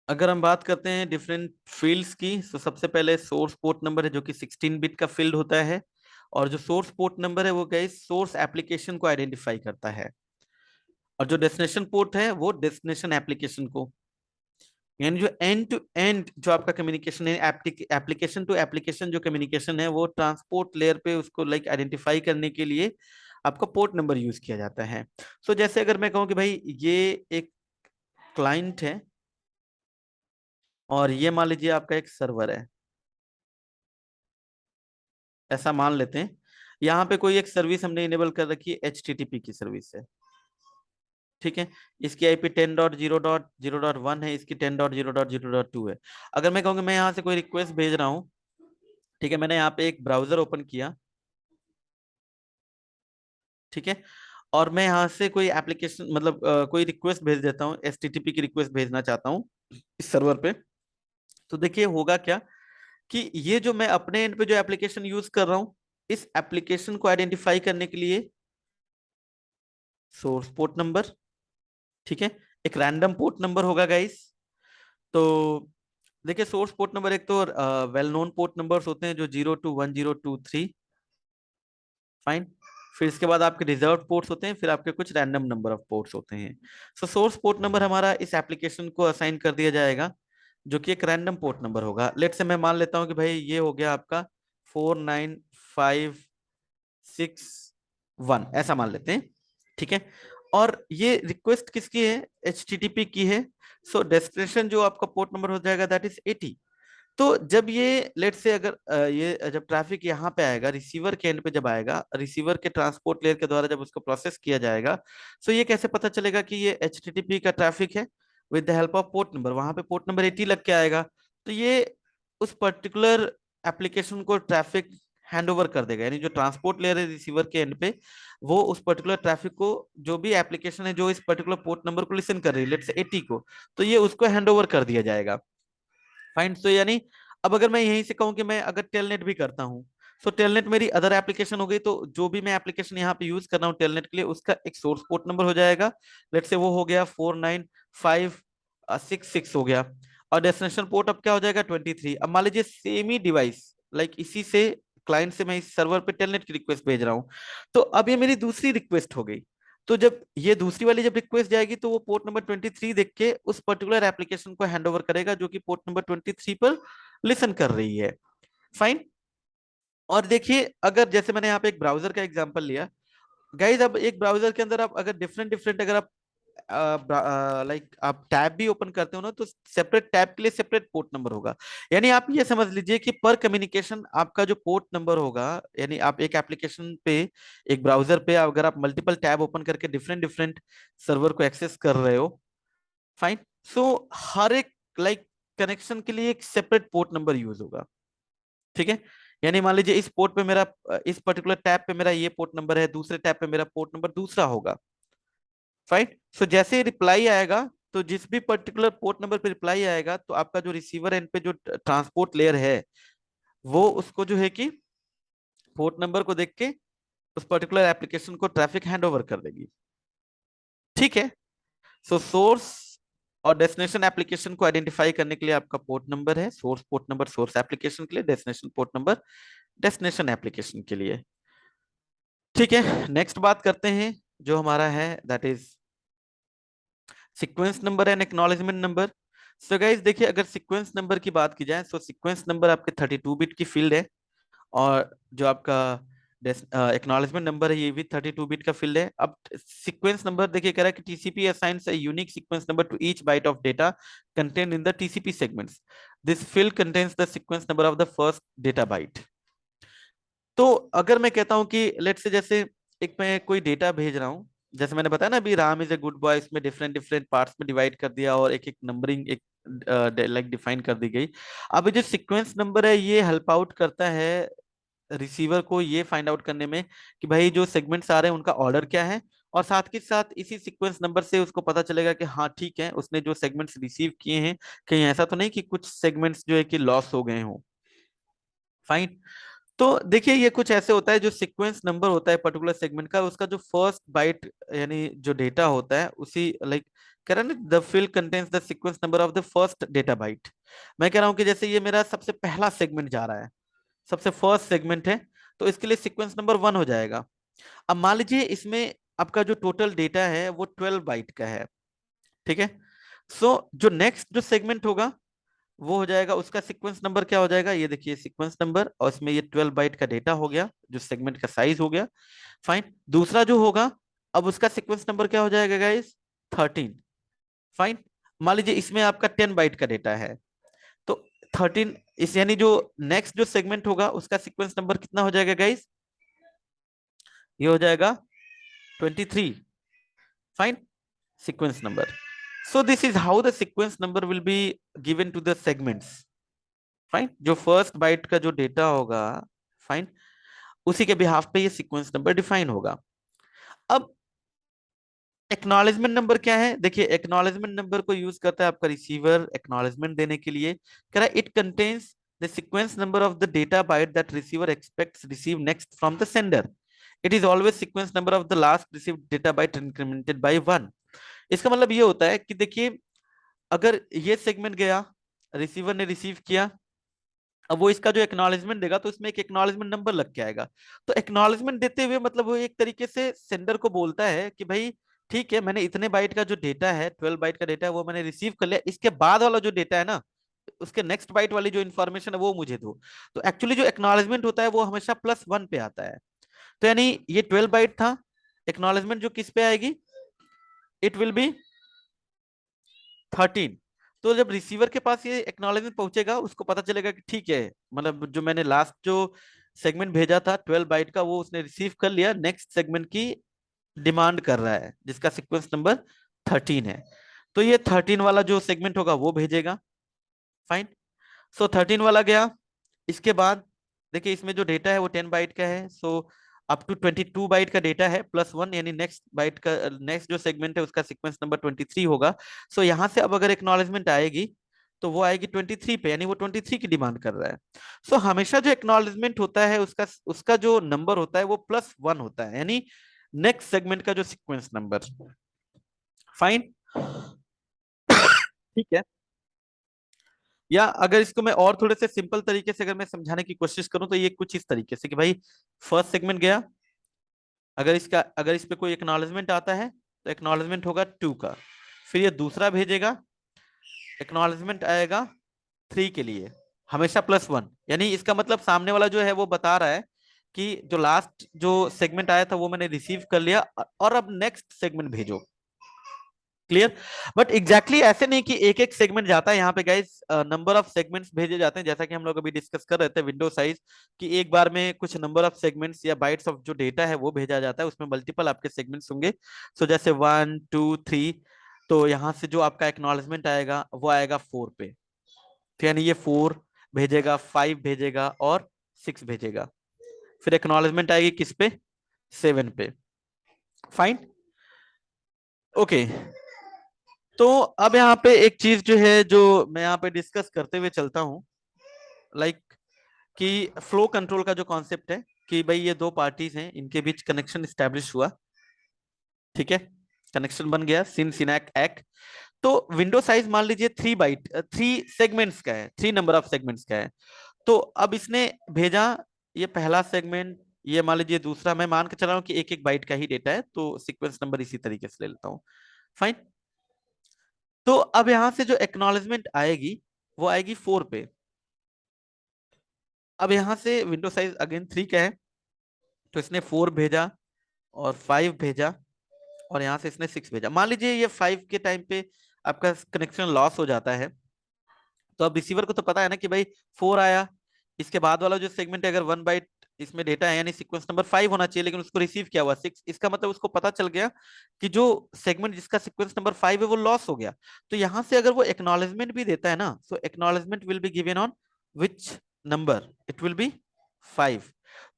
अगर हम बात करते हैं डिफरेंट फील्ड्स की, तो सबसे पहले सोर्स पोर्ट नंबर है जो कि 16 बिट का फील्ड होता है। और जो सोर्स पोर्ट नंबर है वो गाइस सोर्स एप्लीकेशन को आइडेंटिफाई करता है। और जो डेस्टिनेशन पोर्ट है वो डेस्टिनेशन एप्लीकेशन को, यानी जो एंड टू एंड जो आपका कम्युनिकेशन है, एप्लीकेशन टू एप्लीकेशन जो कम्युनिकेशन है, वो ट्रांसपोर्ट लेयर पे उसको लाइक आइडेंटिफाई करने के लिए आपका पोर्ट नंबर यूज किया जाता है। सो जैसे अगर मैं कहूँ कि भाई ये एक क्लाइंट है और ये मान लीजिए आपका एक सर्वर है, ऐसा मान लेते हैं। यहाँ पे कोई एक सर्विस हमने इनेबल कर रखी है, एचटीटीपी की सर्विस है, ठीक है। इसकी आईपी 10.0.0.1 है, इसकी 10.0.0.2 है। अगर मैं कहूँगा मैं यहाँ से कोई रिक्वेस्ट भेज रहा हूँ, ठीक है, मैंने यहाँ पे एक ब्राउजर ओपन किया, ठीक है, और मैं यहाँ से कोई एप्लीकेशन मतलब कोई रिक्वेस्ट भेज देता हूँ, एचटीटीपी की रिक्वेस्ट भेजना चाहता हूँ इस सर्वर पे। तो देखिए होगा क्या कि ये जो मैं अपने एंड पे जो एप्लीकेशन यूज कर रहा हूँ, इस एप्लीकेशन को आइडेंटिफाई करने के लिए सोर्स पोर्ट नंबर, ठीक है, एक रैंडम पोर्ट नंबर होगा गाइस। तो देखिए सोर्स पोर्ट नंबर एक तो वेल नोन पोर्ट नंबर्स होते हैं जो 0 to 1023। फाइन। फिर इसके बाद आपके रिजर्व पोर्ट्स होते हैं, फिर आपके कुछ रैंडम नंबर ऑफ पोर्ट्स होते हैं। सो सोर्स पोर्ट नंबर हमारा इस एप्लीकेशन को असाइन कर दिया जाएगा, जो कि एक रैंडम पोर्ट नंबर होगा। लेट से मैं मान लेता हूं कि भाई ये हो गया आपका 49561, ऐसा मान लेते हैं, ठीक है। और ये रिक्वेस्ट किसकी है, एचटीटीपी की है। सो डेस्टिनेशन जो आपका पोर्ट नंबर हो जाएगा दैट इज 80। तो जब ये लेट से अगर ये जब ट्रैफिक यहाँ पे आएगा, रिसीवर के एंड पे जब आएगा, रिसीवर के ट्रांसपोर्ट लेयर के द्वारा जब उसको प्रोसेस किया जाएगा, तो ये कैसे पता चलेगा कि ये HTTP का ट्रैफिक है? With the help of port number, वहां पे पोर्ट नंबर 80 लग के आएगा। तो ये उस पर्टिकुलर एप्लीकेशन को ट्रैफिक हैंड ओवर कर देगा, यानी जो ट्रांसपोर्ट लेयर है रिसीवर के एंड पे, वो उस पर्टिकुलर ट्रैफिक को, जो भी एप्लीकेशन है जो इस पर्टिकुलर पोर्ट नंबर को लिसन कर रही है, लेट से 80 को, तो ये उसको हैंड ओवर कर दिया जाएगा। फाइन। तो यानी अब अगर मैं यहीं से कहूं कि मैं अगर टेलनेट भी करता हूं, तो टेलनेट मेरी अदर एप्लीकेशन हो गई, तो जो भी मैं एप्लीकेशन यहाँ पे यूज कर रहा हूँ टेलनेट के लिए, उसका एक सोर्स पोर्ट नंबर हो जाएगा, लेट से वो हो गया 49566 हो गया, और डेस्टिनेशन पोर्ट अब क्या हो जाएगा 23। अब मान लीजिए सेम ही डिवाइस, लाइक इसी से क्लाइंट से मैं इस सर्वर पे टेलनेट की रिक्वेस्ट भेज रहा हूँ, तो अब ये मेरी दूसरी रिक्वेस्ट हो गई। तो जब ये दूसरी वाली जब रिक्वेस्ट जाएगी, तो वो पोर्ट नंबर 23 देख के उस पर्टिकुलर एप्लीकेशन को हैंड ओवर करेगा जो कि पोर्ट नंबर 23 पर लिसन कर रही है। फाइन। और देखिए, अगर जैसे मैंने यहाँ पे एक ब्राउजर का एग्जांपल लिया गाइज, अब एक ब्राउजर के अंदर आप अगर डिफरेंट डिफरेंट अगर आप लाइक आप टैब भी ओपन करते हो ना, तो सेपरेट टैब के लिए सेपरेट पोर्ट नंबर होगा। यानी आप ये समझ लीजिए कि पर कम्युनिकेशन आपका जो पोर्ट नंबर होगा, यानी आप एक एप्लीकेशन पे, एक ब्राउजर पे अगर आप मल्टीपल टैब ओपन करके डिफरेंट डिफरेंट सर्वर को एक्सेस कर रहे हो, फाइन, सो हर एक लाइक कनेक्शन के लिए एक सेपरेट पोर्ट नंबर यूज होगा। ठीक है। यानी मान लीजिए इस पोर्ट पे मेरा, इस पर्टिकुलर टैब पे मेरा ये पोर्ट नंबर है, दूसरे टैब पे मेरा पोर्ट नंबर दूसरा होगा। फाइन। सो जैसे रिप्लाई आएगा, तो जिस भी पर्टिकुलर पोर्ट नंबर पे रिप्लाई आएगा, तो आपका जो रिसीवर एंड पे जो ट्रांसपोर्ट लेयर है, वो उसको जो है कि पोर्ट नंबर को देख के उस पर्टिकुलर एप्लीकेशन को ट्रैफिक हैंड ओवर कर देगी। ठीक है। सो सोर्स और डेस्टिनेशन एप्लीकेशन को आइडेंटिफाई करने के लिए आपका पोर्ट नंबर है, source port number source application के लिए, destination port number destination application के लिए। ठीक है, नेक्स्ट बात करते हैं जो हमारा है, that is sequence number and acknowledgement number. So guys देखिए, अगर सीक्वेंस नंबर की बात की जाए, तो सीक्वेंस नंबर आपके 32 बिट की फील्ड है, और जो आपका एक्नॉलेजमेंट नंबर है, ये भी 32 बिट का फील्ड है। अब सीक्वेंस नंबर देखिए कह रहा है कि TCP assigns a unique sequence number to each byte of data contained in the TCP segments. This field contains the sequence number of the first data byte. तो अगर मैं कहता हूं कि लेट से, जैसे एक मैं कोई डेटा भेज रहा हूं, जैसे मैंने बताया ना अभी, Ram is a good boy, इसमें डिफरेंट डिफरेंट पार्ट्स में डिवाइड कर दिया, और एक एक नंबरिंग एक लाइक डिफाइन कर दी गई। अब जो सीक्वेंस नंबर है, ये हेल्प आउट करता है रिसीवर को ये फाइंड आउट करने में कि भाई जो सेगमेंट्स आ रहे हैं उनका ऑर्डर क्या है, और साथ के साथ इसी सीक्वेंस नंबर से उसको पता चलेगा कि हाँ ठीक है, उसने जो सेगमेंट्स रिसीव किए हैं, कहीं ऐसा तो नहीं कि कुछ सेगमेंट्स जो है कि लॉस हो गए हों। फाइन। तो देखिए, ये कुछ ऐसे होता है, जो सीक्वेंस नंबर होता है पर्टिकुलर सेगमेंट का, उसका जो फर्स्ट बाइट यानी जो डेटा होता है, उसी लाइक कह रहा है the field contains the sequence number of the first data bite. मैं कह रहा हूं कि जैसे ये मेरा सबसे पहला सेगमेंट जा रहा है, सबसे फर्स्ट सेगमेंट है, तो इसके लिए सीक्वेंस नंबर 1 हो जाएगा। अब मान लीजिए इसमें आपका जो टोटल डेटा है वो 12 बाइट का है। ठीक है। सो जो नेक्स्ट जो सेगमेंट होगा, वो हो जाएगा, उसका सीक्वेंस नंबर क्या हो जाएगा, ये देखिए सीक्वेंस नंबर, और इसमें ये 12 बाइट का डेटा हो गया, जो सेगमेंट का साइज हो गया। फाइन। दूसरा जो होगा, अब उसका सीक्वेंस नंबर क्या हो जाएगा गाइस, 13। फाइन। मान लीजिए इसमें आपका 10 बाइट का डेटा है, तो 13, इस यानी जो नेक्स्ट जो सेगमेंट होगा, उसका सीक्वेंस नंबर कितना हो जाएगा गाइस, ये हो जाएगा 23। Fine. Sequence number. So this is how the sequence number will be given to the segments. Fine. जो फर्स्ट बाइट का जो डेटा होगा, फाइन, उसी के बिहाफ पे ये सीक्वेंस नंबर डिफाइन होगा। अब एक्नॉलेजमेंट नंबर क्या है, देखिए एक्नॉलेजमेंट नंबर को यूज करता है आपका रिसीवर एक्नॉलेजमेंट देने के लिए। कह रहा है it contains the sequence number of the data byte that receiver expects receive next from the sender. It is always sequence number of the last received data byte incremented by 1। इसका मतलब ये होता है कि देखिए, अगर ये सेगमेंट गया, रिसीवर ने रिसीव किया, अब वो इसका जो एक्नॉलेजमेंट देगा, तो इसमें एक एक्नॉलेजमेंट नंबर लग के आएगा। तो एक्नॉलेजमेंट देते हुए मतलब वो एक तरीके से सेंडर को बोलता है कि भाई ठीक है, मैंने इतने बाइट का जो डेटा है, 12 बाइट का डेटा है, वो मैंने रिसीव कर लिया, इसके बाद वाला जो डेटा है ना, उसके नेक्स्ट बाइट वाली जो इन्फॉर्मेशन है वो मुझे दो। तो एक्चुअली जो एक्नॉलेजमेंट होता है वो हमेशा +1 पे आता है। तो यानी ये 12 बाइट था, एक्नॉलेजमेंट जो किस पे आएगी, इट विल बी 13। तो जब रिसीवर के पास ये एक्नॉलेजमेंट पहुंचेगा, उसको पता चलेगा कि ठीक है, मतलब जो मैंने लास्ट जो सेगमेंट भेजा था 12 बाइट का, वो उसने रिसीव कर लिया, नेक्स्ट सेगमेंट की डिमांड कर रहा है जिसका सीक्वेंस नंबर 13 है। तो ये 13 वाला जो सेगमेंट होगा वो भेजेगा। फाइन। सो 13 वाला गया। इसके बाद देखिए इसमें जो डेटा है वो 10 बाइट का है, सो अप टू 22 बाइट का डेटा है प्लस वन, यानी नेक्स्ट बाइट का नेक्स्ट जो सेगमेंट है उसका सीक्वेंस नंबर 23 होगा। सो यहाँ से अब अगर एक्नॉलेजमेंट आएगी तो वो आएगी 23 पे, यानी वो 23 की डिमांड कर रहा है। सो हमेशा जो एक्नॉलेजमेंट होता है उसका उसका जो नंबर होता है वो प्लस वन होता है, यानी नेक्स्ट सेगमेंट का जो सीक्वेंस नंबर। फाइन। ठीक है। या अगर इसको मैं और थोड़े से सिंपल तरीके से अगर मैं समझाने की कोशिश करूं तो ये कुछ इस तरीके से कि भाई फर्स्ट सेगमेंट गया, अगर इस पे कोई एक्नॉलेजमेंट आता है तो एक्नॉलेजमेंट होगा 2 का। फिर ये दूसरा भेजेगा, एक्नॉलेजमेंट आएगा 3 के लिए, हमेशा प्लस वन, यानी इसका मतलब सामने वाला जो है वो बता रहा है कि जो लास्ट जो सेगमेंट आया था वो मैंने रिसीव कर लिया, और अब नेक्स्ट सेगमेंट भेजो। क्लियर। बट एग्जैक्टली ऐसे नहीं कि एक एक सेगमेंट जाता है यहाँ पे गाइस, नंबर ऑफ सेगमेंट्स भेजे जाते हैं, जैसा कि हम लोग अभी डिस्कस कर रहे थे विंडो साइज, कि एक बार में कुछ नंबर ऑफ सेगमेंट्स या बाइट्स ऑफ जो डेटा है वो भेजा जाता है, उसमें मल्टीपल आपके सेगमेंट्स होंगे। सो जैसे 1 2 3, तो यहाँ से जो आपका एक्नॉलेजमेंट आएगा वो आएगा 4 पे, तो यानी ये 4 भेजेगा, 5 भेजेगा और 6 भेजेगा। फिर एक्नॉलेजमेंट आएगी किस पे, 7 पे। फाइन। ओके। तो अब यहाँ पे एक चीज जो है जो मैं यहाँ पे डिस्कस करते हुए चलता हूँ, लाइक कि फ्लो कंट्रोल का जो कॉन्सेप्ट है कि भाई ये दो पार्टीज हैं, इनके बीच कनेक्शन स्टैब्लिश हुआ। ठीक है, कनेक्शन बन गया, सिन सिनैक एक्ट। तो विंडो साइज मान लीजिए 3 बाइट 3 सेगमेंट्स का है, 3 नंबर ऑफ सेगमेंट्स का है। तो अब इसने भेजा ये पहला सेगमेंट, ये मान लीजिए दूसरा, मैं मान के चल रहा हूँ कि एक एक बाइट का ही डेटा है, तो सीक्वेंस नंबर इसी तरीके से ले लेता हूँ। फाइन। तो अब यहां से जो एक्नॉलेजमेंट आएगी वो आएगी 4 पे। अब यहां से विंडो साइज अगेन 3 का है, तो इसने 4 भेजा और 5 भेजा, और यहां से इसने 6 भेजा। मान लीजिए ये 5 के टाइम पे आपका कनेक्शन लॉस हो जाता है, तो अब रिसीवर को तो पता है ना कि भाई 4 आया, इसके बाद वाला जो सेगमेंट है अगर 1 बाइट इसमें डेटा है, यानी सीक्वेंस नंबर 5 होना चाहिए, लेकिन उसको रिसीव किया हुआ 6, इसका मतलब उसको पता चल गया कि जो सेगमेंट जिसका सीक्वेंस नंबर 5 है वो लॉस हो गया। तो यहां से अगर वो एक्नॉलेजमेंट भी देता है ना, so acknowledgement will be given on which number, it will be 5।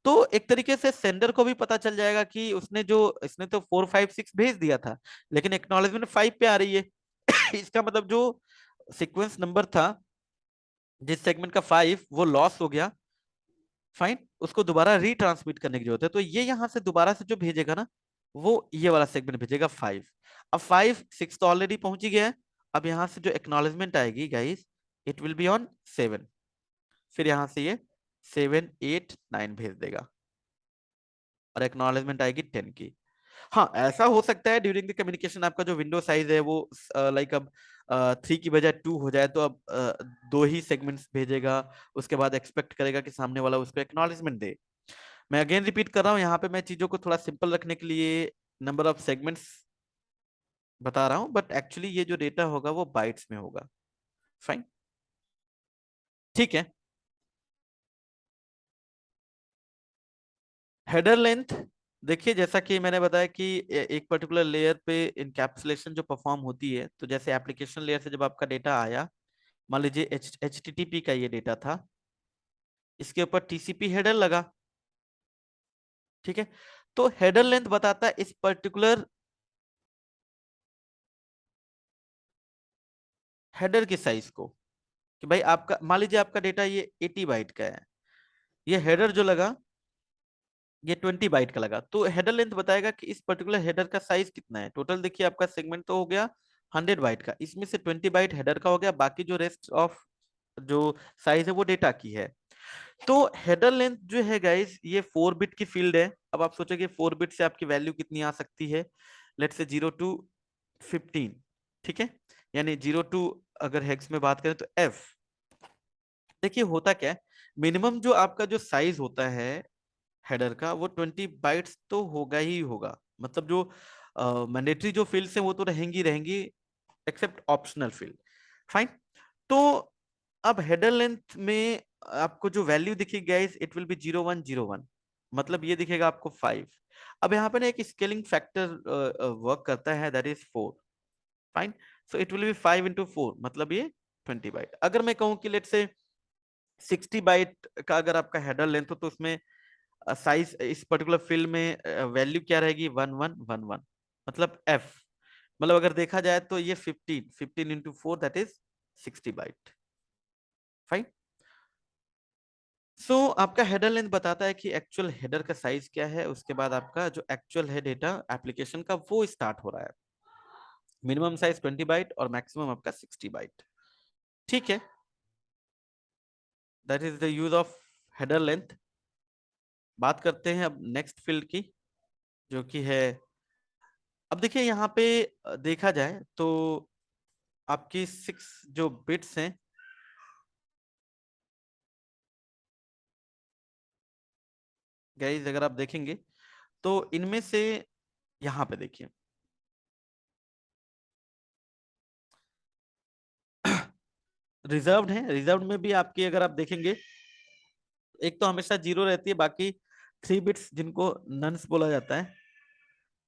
तो एक तरीके से सेंडर को भी पता चल जाएगा कि इसने तो 4 5 6 भेज दिया था, लेकिन एक्नॉलेजमेंट 5 पे आ रही है। इसका मतलब जो सीक्वेंस नंबर था जिस सेगमेंट का 5 वो लॉस हो गया। फाइन। उसको दोबारा रीट्रांसमिट करने की जरूरत है, तो ये यहां से दोबारा से जो भेजेगा ना, वो ये वाला सेगमेंट भेजेगा 5। अब 5 6 तो ऑलरेडी पहुंच ही गया है। अब यहां से जो एक्नॉलेजमेंट आएगी guys, it will be on 7। फिर यहां से ये 7 8 9 भेज देगा, और एक्नॉलेजमेट आएगी 10 की। हाँ, ऐसा हो सकता है ड्यूरिंग द कम्युनिकेशन आपका जो विंडो साइज है वो लाइक अब 3 की बजाय 2 हो जाए, तो अब 2 ही सेगमेंट्स भेजेगा, उसके बाद एक्सपेक्ट करेगा कि सामने वाला उसको एक्नॉलेजमेंट दे। मैं अगेन रिपीट कर रहा हूँ, यहाँ पे मैं चीजों को थोड़ा सिंपल रखने के लिए नंबर ऑफ सेगमेंट्स बता रहा हूँ, बट एक्चुअली ये जो डेटा होगा वो बाइट्स में होगा। फाइन। ठीक है। हेडर लेंथ, देखिए जैसा कि मैंने बताया कि एक पर्टिकुलर लेयर पे इनकैप्सुलेशन जो परफॉर्म होती है, तो जैसे एप्लीकेशन लेयर से जब आपका डेटा आया, मान लीजिए HTTP का ये डेटा था, इसके ऊपर TCP हेडर लगा। ठीक है। तो हेडर लेंथ बताता है इस पर्टिकुलर हेडर के साइज को, कि भाई आपका मान लीजिए आपका डेटा ये 80 बाइट का है, ये हेडर जो लगा ये 20 बाइट का लगा, तो हेडर लेंथ बताएगा कि इस पर्टिकुलर हेडर का साइज कितना है। टोटल देखिए आपका सेगमेंट तो हो गया 100 बाइट का, इसमें से 20 बाइट हेडर का हो गया, बाकी जो रेस्ट ऑफ जो साइज है वो डेटा की है। तो हेडर लेंथ जो है गाइस ये 4 बिट की फील्ड है। अब आप सोचोगे 4 बिट से आपकी वैल्यू कितनी आ सकती है, लेट्स से 0 to 15। ठीक है, यानी 0 to अगर हेक्स में बात करें तो F। देखिए होता क्या है, मिनिमम जो आपका जो साइज होता है हेडर का वो 20 बाइट्स तो होगा ही होगा, मतलब जो मैंडेटरी जो फील्ड्स हैं वो तो रहेंगी रहेंगी, एक्सेप्ट ऑप्शनल फील्ड। फाइन। तो अब हेडर लेंथ में आपको जो वैल्यू दिखेगी गाइस, इट विल बी 0101, मतलब ये दिखेगा आपको 5। अब यहाँ पे ना एक स्केलिंग फैक्टर वर्क करता है, that is 4। Fine. So it will be 5 into 4, मतलब ये 20 बाइट। अगर मैं कहूँ कि लेट से 60 बाइट का अगर आपका हेडर लेंथ हो, तो उसमें साइज इस पर्टिकुलर फील्ड में वैल्यू क्या रहेगी, 1111, मतलब एफ। मतलब अगर देखा जाए तो ये 15 into 4, that is 60 byte. Fine. So आपका हेडर लेंथ बताता है कि एक्चुअल हेडर का साइज क्या है, उसके बाद आपका जो एक्चुअल है डेटा एप्लीकेशन का वो स्टार्ट हो रहा है। मिनिमम साइज 20 बाइट और मैक्सिमम आपका 60 बाइट। ठीक है, that is the use of header length. बात करते हैं अब नेक्स्ट फील्ड की, जो कि है, अब देखिए यहाँ पे देखा जाए तो आपकी 6 जो बिट्स हैं गाइस, अगर आप देखेंगे तो इनमें से यहाँ पे देखिए रिजर्व्ड है। रिजर्व्ड में भी आपकी अगर आप देखेंगे, एक तो हमेशा जीरो रहती है, बाकी 3 बिट्स जिनको नन्स बोला जाता है,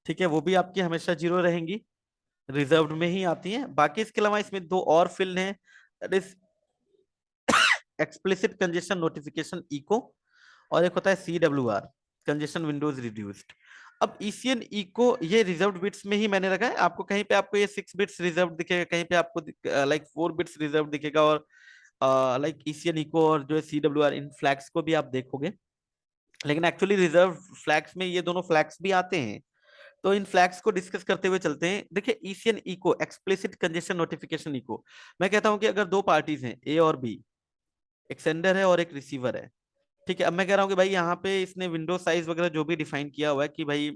ठीक है, वो भी आपकी हमेशा जीरो रहेंगी, रिजर्व्ड में ही आती हैं। बाकी इसके अलावा इसमें 2 और फील्ड हैं, that is explicit congestion notification echo, और एक होता है CWR, कंजेशन विंडोज रिड्यूस्ड। अब ईसीएन इको ये रिजर्व्ड बिट्स में ही मैंने रखा है। आपको कहीं पे आपको ये 6 बिट्स रिजर्व दिखेगा, कहीं पे आपको लाइक 4 बिट्स रिजर्व दिखेगा, और लाइक ईसीएन इको और जो है CWR, इन फ्लैग्स को भी आप देखोगे। लेकिन एक्चुअली रिजर्व फ्लैग्स में ये दोनों फ्लैग्स भी आते हैं। तो इन फ्लैग्स को डिस्कस करते हुए चलते हैं। देखिए ECN echo, explicit congestion notification echo, मैं कहता हूं कि अगर 2 पार्टीज हैं, ए और बी, एक सेंडर है और एक रिसीवर है, ठीक है। अब मैं कह रहा हूँ कि भाई यहाँ पे इसने विंडो साइज वगैरह जो भी डिफाइन किया हुआ है कि भाई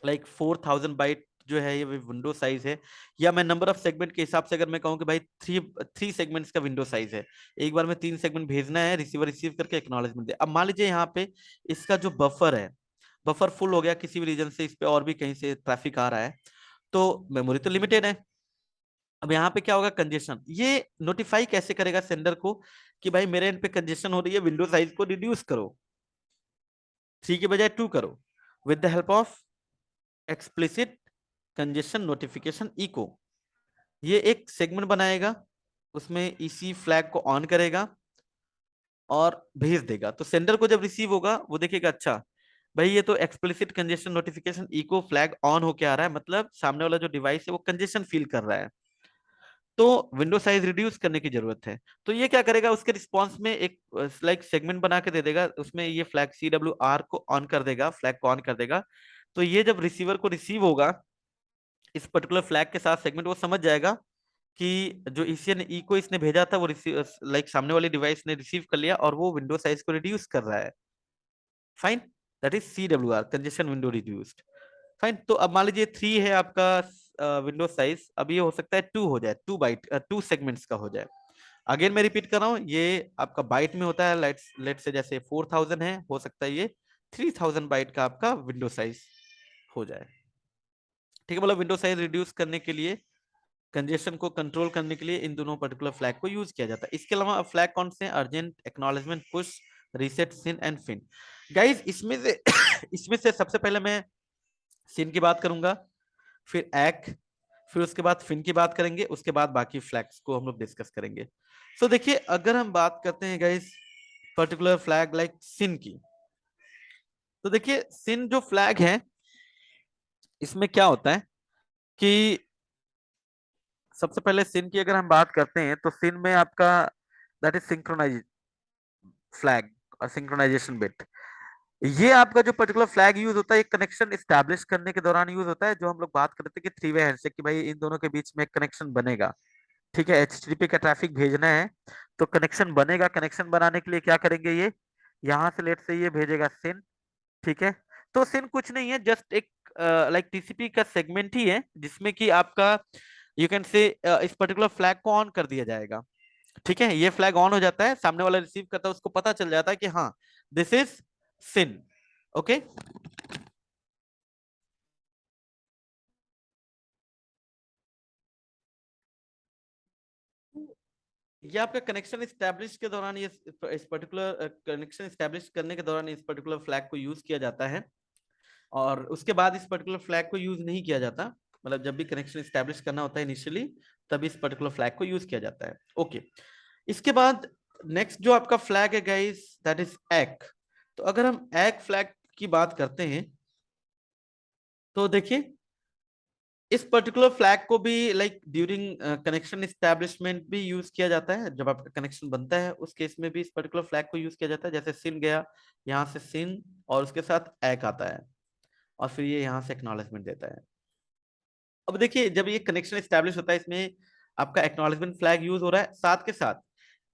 लाइक 4000 बाइट जो है ये विंडो साइज है, या मैं नंबर ऑफ सेगमेंट के हिसाब से अगर मैं कहूँ कि भाई थ्री थ्री सेगमेंट्स का विंडो साइज है, एक बार में 3 सेगमेंट भेजना है, रिसीवर रिसीव करके एक्नॉलेजमेंट दे। अब मान लीजिए यहाँ पे इसका जो बफर है, बफर फुल हो गया किसी भी रीजन से, इस पे और भी कहीं से ट्रैफिक आ रहा है, तो मेमोरी तो लिमिटेड है। अब यहाँ पे क्या होगा, कंजेशन ये नोटिफाई कैसे करेगा सेंडर को कि भाई मेरे एंड पे कंजेशन हो रही है, विंडो साइज को रिड्यूस करो, 3 की बजाय 2 करो, with the help of explicit congestion notification echo. ये एक सेगमेंट बनाएगा, उसमें इसी फ्लैग को ऑन करेगा और भेज देगा। तो सेंडर को जब रिसीव होगा वो देखेगा, अच्छा भाई ये तो explicit congestion notification echo flag on होके आ रहा है, मतलब सामने वाला जो डिवाइस है वो कंजेशन फील कर रहा है, तो विंडो साइज रिड्यूस करने की जरूरत है। तो ये क्या करेगा, उसके रिस्पॉन्स में एक लाइक सेगमेंट बना के दे देगा, उसमें ये फ्लैग CWR को ऑन कर देगा, फ्लैग को ऑन कर देगा। तो ये जब रिसीवर को रिसीव होगा इस पर्टिकुलर फ्लैग के साथ सेगमेंट, वो समझ जाएगा कि जो ईसीएन ई को इसने भेजा था वो रिसीव लाइक सामने वाली डिवाइस ने रिसीव कर लिया और वो विंडो साइज को रिड्यूस कर रहा है। Fine, that is CWR, congestion window reduced. Fine. तो अब मान लीजिए 3 है आपका विंडो साइज, अब ये हो सकता है 2 हो जाए, 2 बाइट 2 सेगमेंट्स का हो जाए। अगेन मैं रिपीट कर रहा हूँ, ये आपका बाइट में होता है, लेट से जैसे 4000 है, हो सकता है ये 3000 बाइट का आपका विंडो साइज हो जाए। ठीक है, मतलब विंडो साइज रिड्यूस करने के लिए, कंजेशन को कंट्रोल करने के लिए इन दोनों पर्टिकुलर फ्लैग को यूज किया जाता है। इसके अलावा फ्लैग कौन से, urgent, acknowledgement, push, reset, SYN and FIN. Guys इसमें से इसमें से सबसे पहले मैं सिन की बात करूंगा, फिर एक, फिर उसके बाद फिन की बात करेंगे, उसके बाद बाकी फ्लैग्स को हम लोग डिस्कस करेंगे। सो देखिए अगर हम बात करते हैं गाइस पर्टिकुलर फ्लैग लाइक सिन की, तो देखिए सिन जो फ्लैग है इसमें क्या होता है कि सबसे पहले सिन की अगर हम बात करते हैं, तो सिन में आपका दैट इज सिंक्रोनाइज फ्लैग और सिंक्रोनाइजेशन बिट। ये आपका जो पर्टिकुलर फ्लैग यूज होता है कनेक्शन स्टैब्लिश करने के दौरान यूज होता है, जो हम लोग बात करते हैं कि 3 वे हैंडशेक, कि भाई इन दोनों के बीच में कनेक्शन बनेगा। ठीक है, HTTP का ट्रैफिक भेजना है तो कनेक्शन बनेगा। कनेक्शन बनाने के लिए क्या करेंगे, ये यहाँ से लेट से ये भेजेगा सिन। ठीक है, तो सिन कुछ नहीं है, जस्ट एक लाइक TCP का सेगमेंट ही है, जिसमें कि आपका यू कैन से इस पर्टिकुलर फ्लैग को ऑन कर दिया जाएगा। ठीक है, ये फ्लैग ऑन हो जाता है, सामने वाला रिसीव करता है, उसको पता चल जाता है कि हाँ दिस इज सिन। ओके, ये आपका कनेक्शन इस्टेब्लिश के दौरान, ये इस पर्टिकुलर कनेक्शन इस्टेब्लिश करने के दौरान इस पर्टिकुलर फ्लैग को यूज किया जाता है, और उसके बाद इस पर्टिकुलर फ्लैग को यूज नहीं किया जाता। मतलब जब भी कनेक्शन इस्टेब्लिश करना होता है इनिशियली, तब इस पर्टिकुलर फ्लैग को यूज किया जाता है। ओके, इसके बाद नेक्स्ट जो आपका फ्लैग है गाइस, दैट इज एग। तो अगर हम एग फ्लैग की बात करते हैं, तो देखिए इस पर्टिकुलर फ्लैग को भी लाइक ड्यूरिंग कनेक्शन इस्टेब्लिशमेंट भी यूज किया जाता है। जब आपका कनेक्शन बनता है उस केस में भी इस पर्टिकुलर फ्लैग को यूज किया जाता है। जैसे सिन गया, यहाँ से सिन और उसके साथ एग आता है, और फिर ये यहाँ से एक्नॉलेजमेंट देता है। अब देखिए जब ये कनेक्शन इस्टेब्लिश होता है, इसमें आपका एक्नॉलेजमेंट फ्लैग यूज हो रहा है, साथ के साथ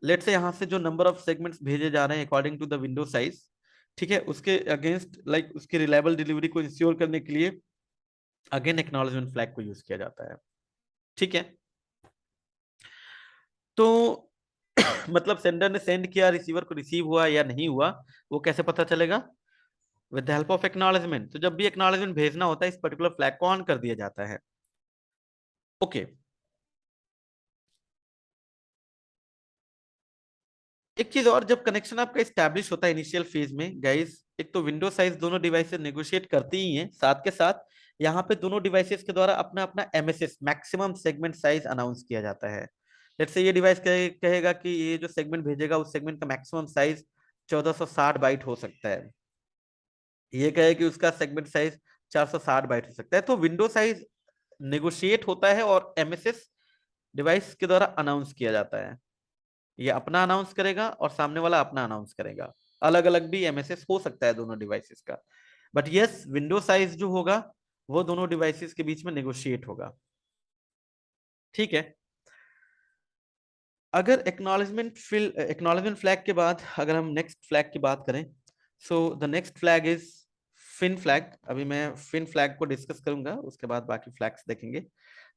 लेट से यहाँ से जो नंबर ऑफ सेगमेंट्स भेजे जा रहे हैं according to the window size, ठीक है, उसके अगेंस्ट लाइक उसकी रिलायबल डिलीवरी को इंश्योर करने के लिए अगेन एक्नॉलेजमेंट फ्लैग को यूज किया जाता है। ठीक है, तो मतलब सेंडर ने सेंड किया, रिसीवर को रिसीव हुआ या नहीं हुआ, वो कैसे पता चलेगा? With the help of acknowledgement. तो जब भी एक्नॉलेजमेंट भेजना होता है, इस पर्टिकुलर फ्लैग को ऑन कर दिया जाता है। ओके, एक चीज और, जब कनेक्शन आपका स्टैब्लिश होता है इनिशियल फेज में गाइस, एक तो विंडो साइज दोनों डिवाइसेस नेगोशिएट करती ही हैं, साथ के साथ यहाँ पे दोनों डिवाइसेस के द्वारा अपना अपना MSS maximum segment size announce किया जाता है। लेट्स से ये डिवाइस कहेगा कि ये जो सेगमेंट भेजेगा उस सेगमेंट का मैक्सिमम साइज 1460 बाइट हो सकता है, ये कहे कि उसका सेगमेंट साइज 460 बाइट हो सकता है। तो विंडो साइज नेगोशिएट होता है और एमएसएस डिवाइस के द्वारा अनाउंस किया जाता है। ये अपना अनाउंस करेगा और सामने वाला अपना अनाउंस करेगा। अलग अलग भी एमएसएस हो सकता है दोनों डिवाइसेस का, बट यस विंडो साइज जो होगा वो दोनों डिवाइसेस के बीच में नेगोशिएट होगा। ठीक है, अगर एक्नॉलेजमेंट फ्लैग के बाद अगर हम नेक्स्ट फ्लैग की बात करें, so the next flag is FIN flag. अभी मैं फिन फ्लैग को डिस्कस करूंगा, उसके बाद बाकी फ्लैग्स देखेंगे।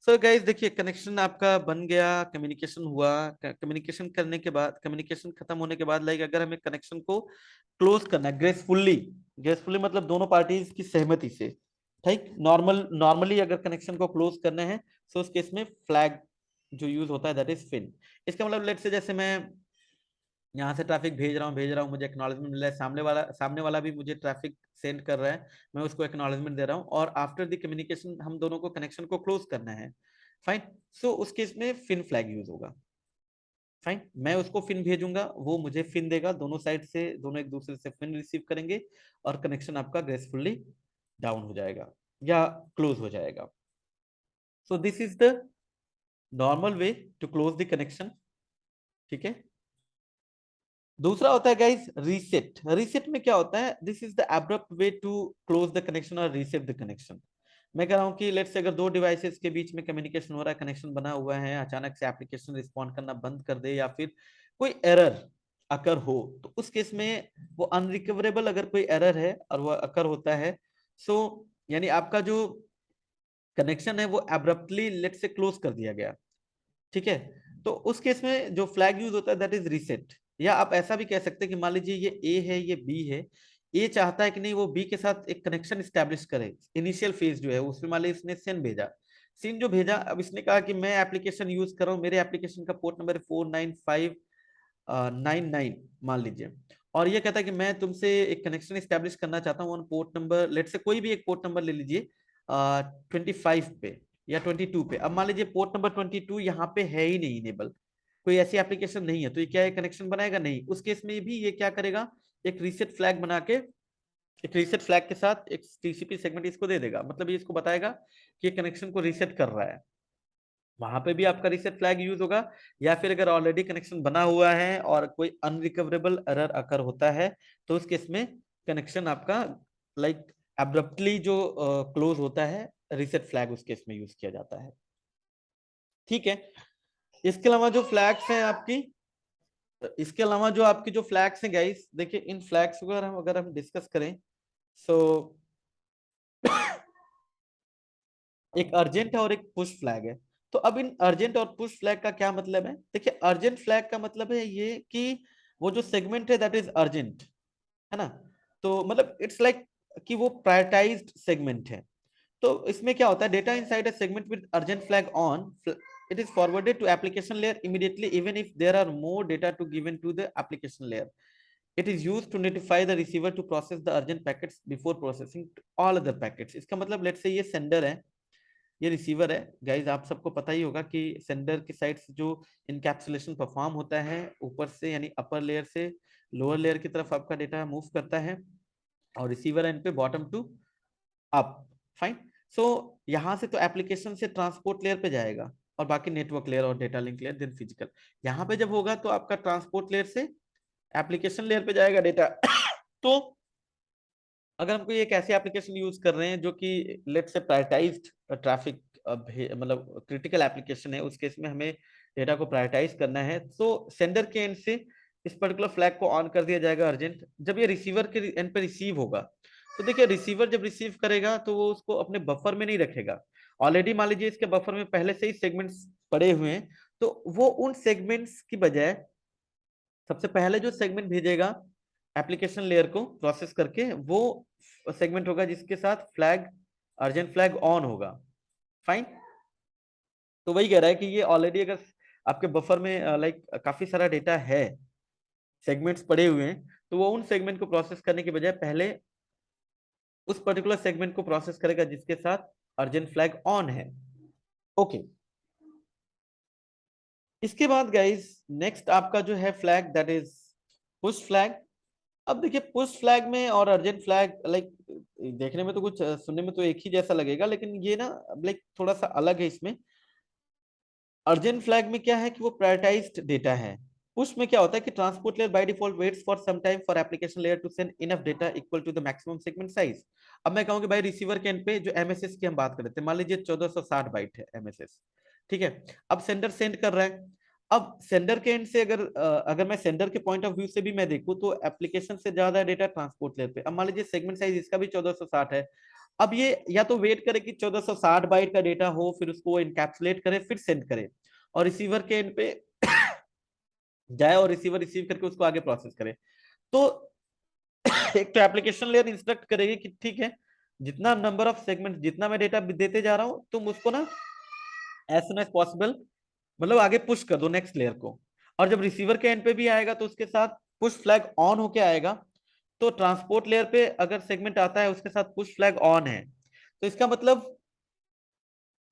सो गाइस देखिए, कनेक्शन आपका बन गया, कम्युनिकेशन हुआ, कम्युनिकेशन करने के बाद, कम्युनिकेशन खत्म होने के बाद लाइक अगर हमें कनेक्शन को क्लोज करना है ग्रेसफुल्ली, ग्रेसफुल्ली मतलब दोनों पार्टीज की सहमति से, ठीक, नॉर्मली अगर कनेक्शन को क्लोज करना है, तो उस केस में फ्लैग जो यूज होता है दैट इज फिन। इसका मतलब लेट से जैसे मैं यहाँ से ट्रैफिक भेज रहा हूँ, मुझे एक्नॉलेजमेंट मिल रहा है, सामने वाला भी मुझे ट्रैफिक सेंड कर रहा है, मैं उसको एक्नॉलेजमेंट दे रहा हूँ, और आफ्टर द कम्युनिकेशन हम दोनों को कनेक्शन को क्लोज करना है। फाइन, सो उस केस में फिन फ्लैग यूज होगा। फाइन, मैं उसको फिन भेजूंगा, वो मुझे फिन देगा, दोनों साइड से दोनों एक दूसरे से फिन रिसीव करेंगे, और कनेक्शन आपका ग्रेसफुल्ली डाउन हो जाएगा या क्लोज हो जाएगा। So this is the normal way to close the connection. ठीक है, दूसरा होता है गाइस रीसेट। रीसेट में क्या होता है? This is the abrupt way to close the connection और रीसेट द कनेक्शन। मैं कह रहा हूं कि लेट्स से अगर दो डिवाइसेस के बीच में कम्युनिकेशन हो रहा है, कनेक्शन बना हुआ है, अचानक से एप्लीकेशन रिस्पॉन्ड करना बंद कर दे या फिर कोई एरर अकर हो, तो उस केस में वो अनरिकवरेबल अगर कोई एरर है और वो अकर होता है, सो यानी आपका जो कनेक्शन है वो एब्रप्टली लेट से क्लोज कर दिया गया। ठीक है, तो उस केस में जो फ्लैग यूज होता है दैट इज रीसेट। या आप ऐसा भी कह सकते हैं कि मान लीजिए ये ए है, ये बी है, ए चाहता है कि नहीं वो बी के साथ एक कनेक्शन स्टैब्लिश करे, इनिशियल फेज जो है उसमें मान लीजिए इसने सिन भेजा, सिन जो भेजा, अब इसने कहा कि मैं एप्लीकेशन यूज कर रहा हूँ, मेरे एप्लीकेशन का पोर्ट नंबर 49599 मान लीजिए, और ये कहता है कि मैं तुमसे एक कनेक्शन स्टैब्लिश करना चाहता हूँ ऑन पोर्ट नंबर, लेट से कोई भी एक पोर्ट नंबर ले लीजिए 25 पे या 22 पे। अब मान लीजिए पोर्ट नंबर 22 यहाँ पे है ही नहीं इनेबल, कोई ऐसी एप्लीकेशन नहीं है, तो ये क्या है, कनेक्शन बनाएगा नहीं। उस केस में भी ये क्या करेगा, एक रीसेट फ्लैग बना के, एक रीसेट फ्लैग के साथ एक टीसीपी सेगमेंट इसको दे देगा, मतलब ये इसको बताएगा कि कनेक्शन को रीसेट कर रहा है। वहां पे भी आपका रीसेट फ्लैग यूज होगा। या फिर अगर ऑलरेडी कनेक्शन बना हुआ है और कोई अनरिकवरेबल एरर अकर होता है, तो उस केस में कनेक्शन आपका लाइक एब्रप्टली जो क्लोज होता है, रीसेट फ्लैग उस केस में यूज किया जाता है। ठीक है, इसके अलावा जो फ्लैग्स हैं आपकी, इसके अलावा जो आपकी जो फ्लैग्स हैं गाइस, देखिए इन फ्लैग्स को अगर हम डिस्कस करें, सो एक अर्जेंट है और एक पुश फ्लैग है। तो अब इन अर्जेंट और पुश फ्लैग का क्या मतलब है? देखिए अर्जेंट फ्लैग का मतलब है ये कि वो जो सेगमेंट है दैट इज अर्जेंट, है ना, तो मतलब इट्स लाइक कि वो प्रायोरिटाइज्ड सेगमेंट है। तो इसमें क्या होता है, data inside a segment with urgent flag on it is forwarded to application layer immediately even if there are more data to given to the application layer. It is used to notify the receiver to process the urgent packets before processing all other packets. इसका मतलब let's say ये sender है, ये receiver है guys, आप सबको पता ही होगा कि सेंडर की साइड से जो इनकैप्सुलेशन परफॉर्म होता है ऊपर से यानी अपर लेयर से लोअर लेयर की तरफ आपका डेटा मूव करता है, और रिसीवर एंड पे बॉटम टू अप। फाइन। सो यहाँ से तो एप्लीकेशन से ट्रांसपोर्ट लेयर पे जाएगा और बाकी नेटवर्क लेयर और data link layer then physical. यहाँ पे जब होगा तो आपका ट्रांसपोर्ट लेयर से एप्लीकेशन लेयर पे जाएगा डेटा। तो अगर हम कोई एक ऐसी एप्लीकेशन यूज कर रहे हैं जो कि लेट्स से प्रायोरिटाइज्ड ट्रैफिक मतलब क्रिटिकल एप्लीकेशन है, उस केस में हमें डेटा को प्रायोरिटाइज करना है, तो सेंडर के एंड से इस पर्टिकुलर फ्लैग को ऑन कर दिया जाएगा अर्जेंट। जब ये रिसीवर के एंड पे रिसीव होगा तो देखिए रिसीवर जब रिसीव करेगा तो वो उसको अपने बफर में नहीं रखेगा। ऑलरेडी मान लीजिए इसके बफर में पहले से ही सेगमेंट्स पड़े हुए हैं, तो वो उन सेगमेंट्स की बजाय सबसे पहले जो सेगमेंट भेजेगा एप्लीकेशन लेयर को प्रोसेस करके, वो सेगमेंट होगा जिसके साथ फ्लैग अर्जेंट फ्लैग ऑन होगा। फाइन। तो वही कह रहा है कि ये ऑलरेडी अगर आपके बफर में लाइक काफी सारा डेटा है, सेगमेंट्स पड़े हुए हैं, तो वो उन सेगमेंट को प्रोसेस करने के बजाय पहले उस पर्टिकुलर सेगमेंट को प्रोसेस करेगा जिसके साथ अर्जेंट फ्लैग ऑन है। ओके। इसके बाद गाइस नेक्स्ट आपका जो है flag that is push flag. अब देखिए पुश फ्लैग में और अर्जेंट फ्लैग लाइक देखने में तो कुछ सुनने में तो एक ही जैसा लगेगा, लेकिन ये ना लाइक थोड़ा सा अलग है इसमें। अर्जेंट फ्लैग में क्या है कि वो प्रायोरिटाइज्ड डेटा है। पुश में क्या होता है कि transport layer by default waits for some time for application layer to send enough data equal to the maximum segment size. अब मैं कहूंगी भाई रिसीवर के एंड पे जो एमएसएस की हम बात कर रहे थे, मान लीजिए 1460 बाइट है एमएसएस, ठीक है। अब सेंडर सेंड कर रहा है। अब सेंडर के एंड से अगर मैं सेंडर के पॉइंट ऑफ व्यू से भी मैं देखूं तो एप्लीकेशन से ज्यादा डेटा ट्रांसपोर्ट लेयर पे। अब मान लीजिए सेगमेंट साइज इसका भी 1460 है। अब ये या तो वेट करे कि 1460 बाइट का डेटा हो, फिर उसको इनकैप्सुलेट करे, फिर सेंड करे, और रिसीवर के एंड पे जाए और रिसीवर रिसीव करके उसको आगे प्रोसेस करे। तो एक तो एप्लीकेशन लेयर इंस्ट्रक्ट करेगी कि ठीक है, जितना नंबर ऑफ सेगमेंट जितना मैं डेटा देते जा रहा हूं तुम उसको ना एज सुन एज पॉसिबल मतलब आगे पुश कर दो नेक्स्ट लेयर को। और जब रिसीवर के एंड पे भी आएगा तो उसके साथ पुश फ्लैग ऑन होके आएगा। तो ट्रांसपोर्ट लेयर पे अगर सेगमेंट आता है उसके साथ पुश फ्लैग ऑन है, तो इसका मतलब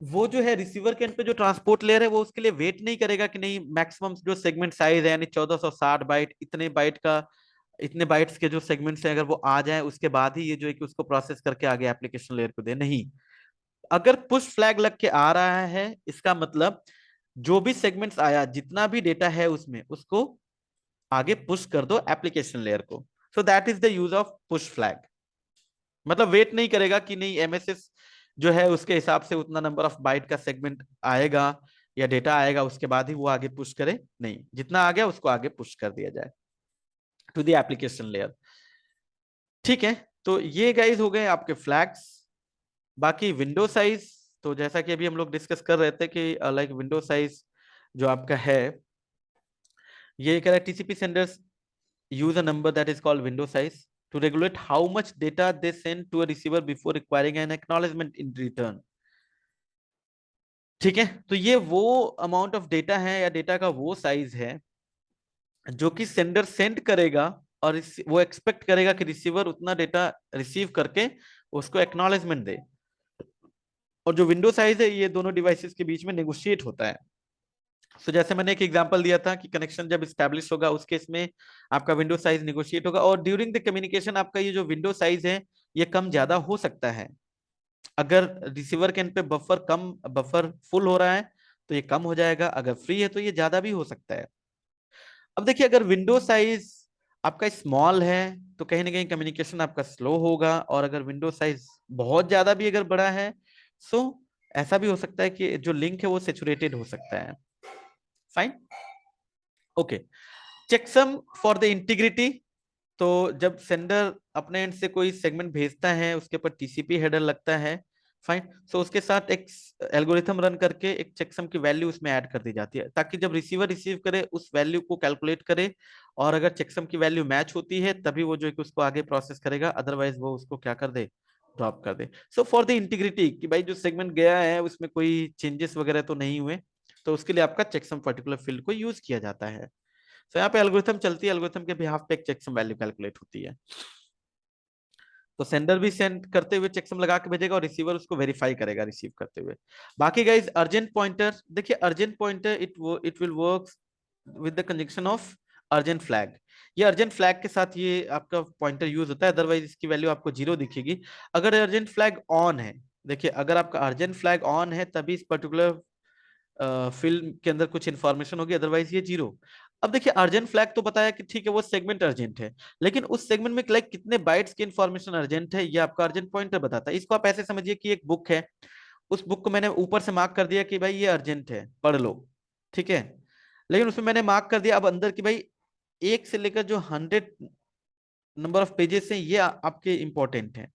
वो जो है रिसीवर के एंड पे जो ट्रांसपोर्ट लेयर है वो उसके लिए वेट नहीं करेगा कि नहीं मैक्सिमम जो सेगमेंट साइज है यानी 1460 बाइट, इतने बाइट का इतने बाइट्स के जो सेगमेंट्स हैं अगर वो आ जाए उसके बाद ही ये जो है कि उसको प्रोसेस करके आगे एप्लीकेशन लेयर को दे। नहीं, अगर पुश फ्लैग लग के आ रहा है इसका मतलब जो भी सेगमेंट्स आया जितना भी डेटा है उसमें उसको आगे पुश कर दो एप्लीकेशन लेयर को। So that is the use of push flag. मतलब वेट नहीं करेगा कि नहीं एमएसएस जो है उसके हिसाब से उतना नंबर ऑफ बाइट का सेगमेंट आएगा या डेटा आएगा उसके बाद ही वो आगे पुश करे, नहीं, जितना आ गया उसको आगे पुश कर दिया जाए टू द एप्लीकेशन लेयर। ठीक है, तो ये गाइस हो गए आपके फ्लैग्स। बाकी विंडो साइज, तो जैसा कि अभी हम लोग डिस्कस कर रहे थे कि लाइक विंडो साइज जो आपका है, ये कह रहा है TCP senders use a number that is called window size to regulate how much data they send to a receiver before requiring an acknowledgement in return। ठीक है, तो ये वो अमाउंट ऑफ डेटा है या डेटा का वो साइज है जो कि सेंडर सेंड करेगा और वो एक्सपेक्ट करेगा कि रिसीवर उतना डेटा रिसीव करके उसको एक्नॉलेजमेंट दे। और जो विंडो साइज है ये दोनों डिवाइसेस के बीच में नेगोशिएट होता है। तो जैसे मैंने एक एग्जांपल दिया था कि कनेक्शन जब स्टैब्लिश होगा उस केस में आपका विंडो साइज निगोशिएट होगा, और ड्यूरिंग द कम्युनिकेशन आपका ये जो विंडो साइज है ये कम ज्यादा हो सकता है। अगर रिसीवर के एंड पे बफर फुल हो रहा है तो ये कम हो जाएगा, अगर फ्री है तो ये ज्यादा भी हो सकता है। अब देखिए अगर विंडो साइज आपका स्मॉल है तो कहीं ना कहीं कम्युनिकेशन आपका स्लो होगा, और अगर विंडो साइज बहुत ज्यादा भी अगर बड़ा है सो ऐसा भी हो सकता है कि जो लिंक है वो सेचुरेटेड हो सकता है। Fine. Okay. Checksum for the integrity, तो जब सेंडर अपने एंड से कोई सेगमेंट भेजता है उसके ऊपर टीसीपी हेडर लगता है। फाइन। सो उसके साथ एक एल्गोरिथम रन करके एक चेकसम की वैल्यू उसमें ऐड कर दी जाती है ताकि जब रिसीवर रिसीव करे उस वैल्यू को कैलकुलेट करे, और अगर चेकसम की वैल्यू मैच होती है तभी वो जो है कि उसको आगे प्रोसेस करेगा, अदरवाइज वो उसको क्या कर दे, ड्रॉप कर दे। सो फॉर द इंटीग्रिटी कि भाई जो सेगमेंट गया है उसमें कोई चेंजेस वगैरह तो नहीं हुए, तो उसके लिए आपका चेकसम पर्टिकुलर फील्ड को यूज किया जाता है। तो यहाँ पे एल्गोरिथम चलती है, एल्गोरिथम के बिहाफ पे एक चेकसम वैल्यू कैलकुलेट होती है। तो सेंडर भी सेंड करते हुए चेकसम लगा के भेजेगा और रिसीवर उसको वेरीफाई करेगा रिसीव करते हुए। बाकी गाइस अर्जेंट पॉइंटर, देखिए urgent pointer it will work with the conjunction of urgent flag. ये अर्जेंट फ्लैग के साथ ये आपका पॉइंटर यूज होता है, अदरवाइज इसकी वैल्यू आपको जीरो दिखेगी अगर अर्जेंट फ्लैग ऑन है। देखिए अगर आपका अर्जेंट फ्लैग ऑन है तभी इस पर्टिकुलर फिल्म के अंदर कुछ इंफॉर्मेशन होगी, अदरवाइज ये जीरो। अब देखिए अर्जेंट फ्लैग तो बताया कि ठीक है वो सेगमेंट अर्जेंट है, लेकिन उस सेगमेंट में लाइक कितने बाइट्स की इंफॉर्मेशन अर्जेंट है ये आपका अर्जेंट पॉइंटर बताता है। इसको आप ऐसे समझिए कि एक बुक है, उस बुक को मैंने ऊपर से मार्क कर दिया कि भाई ये अर्जेंट है पढ़ लो, ठीक है, लेकिन उसमें मैंने मार्क कर दिया अब अंदर की भाई एक से लेकर जो 100 नंबर ऑफ पेजेस हैं ये आपके इंपॉर्टेंट हैं।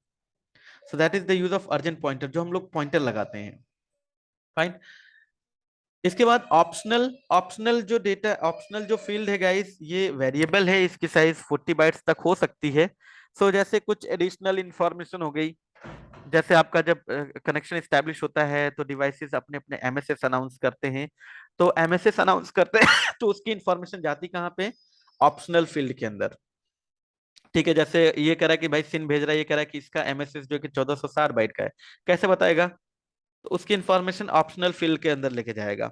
So that is the use of urgent pointer, जो हम लोग पॉइंटर लगाते हैं। फाइन। इसके बाद ऑप्शनल, ऑप्शनल जो डेटा, ऑप्शनल जो फील्ड है गाइस ये वेरिएबल है, इसकी साइज 40 बाइट्स तक हो सकती है। सो जैसे कुछ एडिशनल इंफॉर्मेशन हो गई, जैसे आपका जब कनेक्शन स्टैब्लिश होता है तो डिवाइसेस अपने अपने एमएसएस अनाउंस करते हैं, तो एमएसएस अनाउंस करते हैं तो उसकी इंफॉर्मेशन जाती कहाँ पे, ऑप्शनल फील्ड के अंदर। ठीक है, जैसे ये कह रहा है कि भाई सिन भेज रहा है, ये कह रहा है कि इसका एमएसएस जो कि 1460 बाइट का है, कैसे बताएगा, तो उसकी इंफॉर्मेशन ऑप्शनल फील्ड के अंदर लेके जाएगा।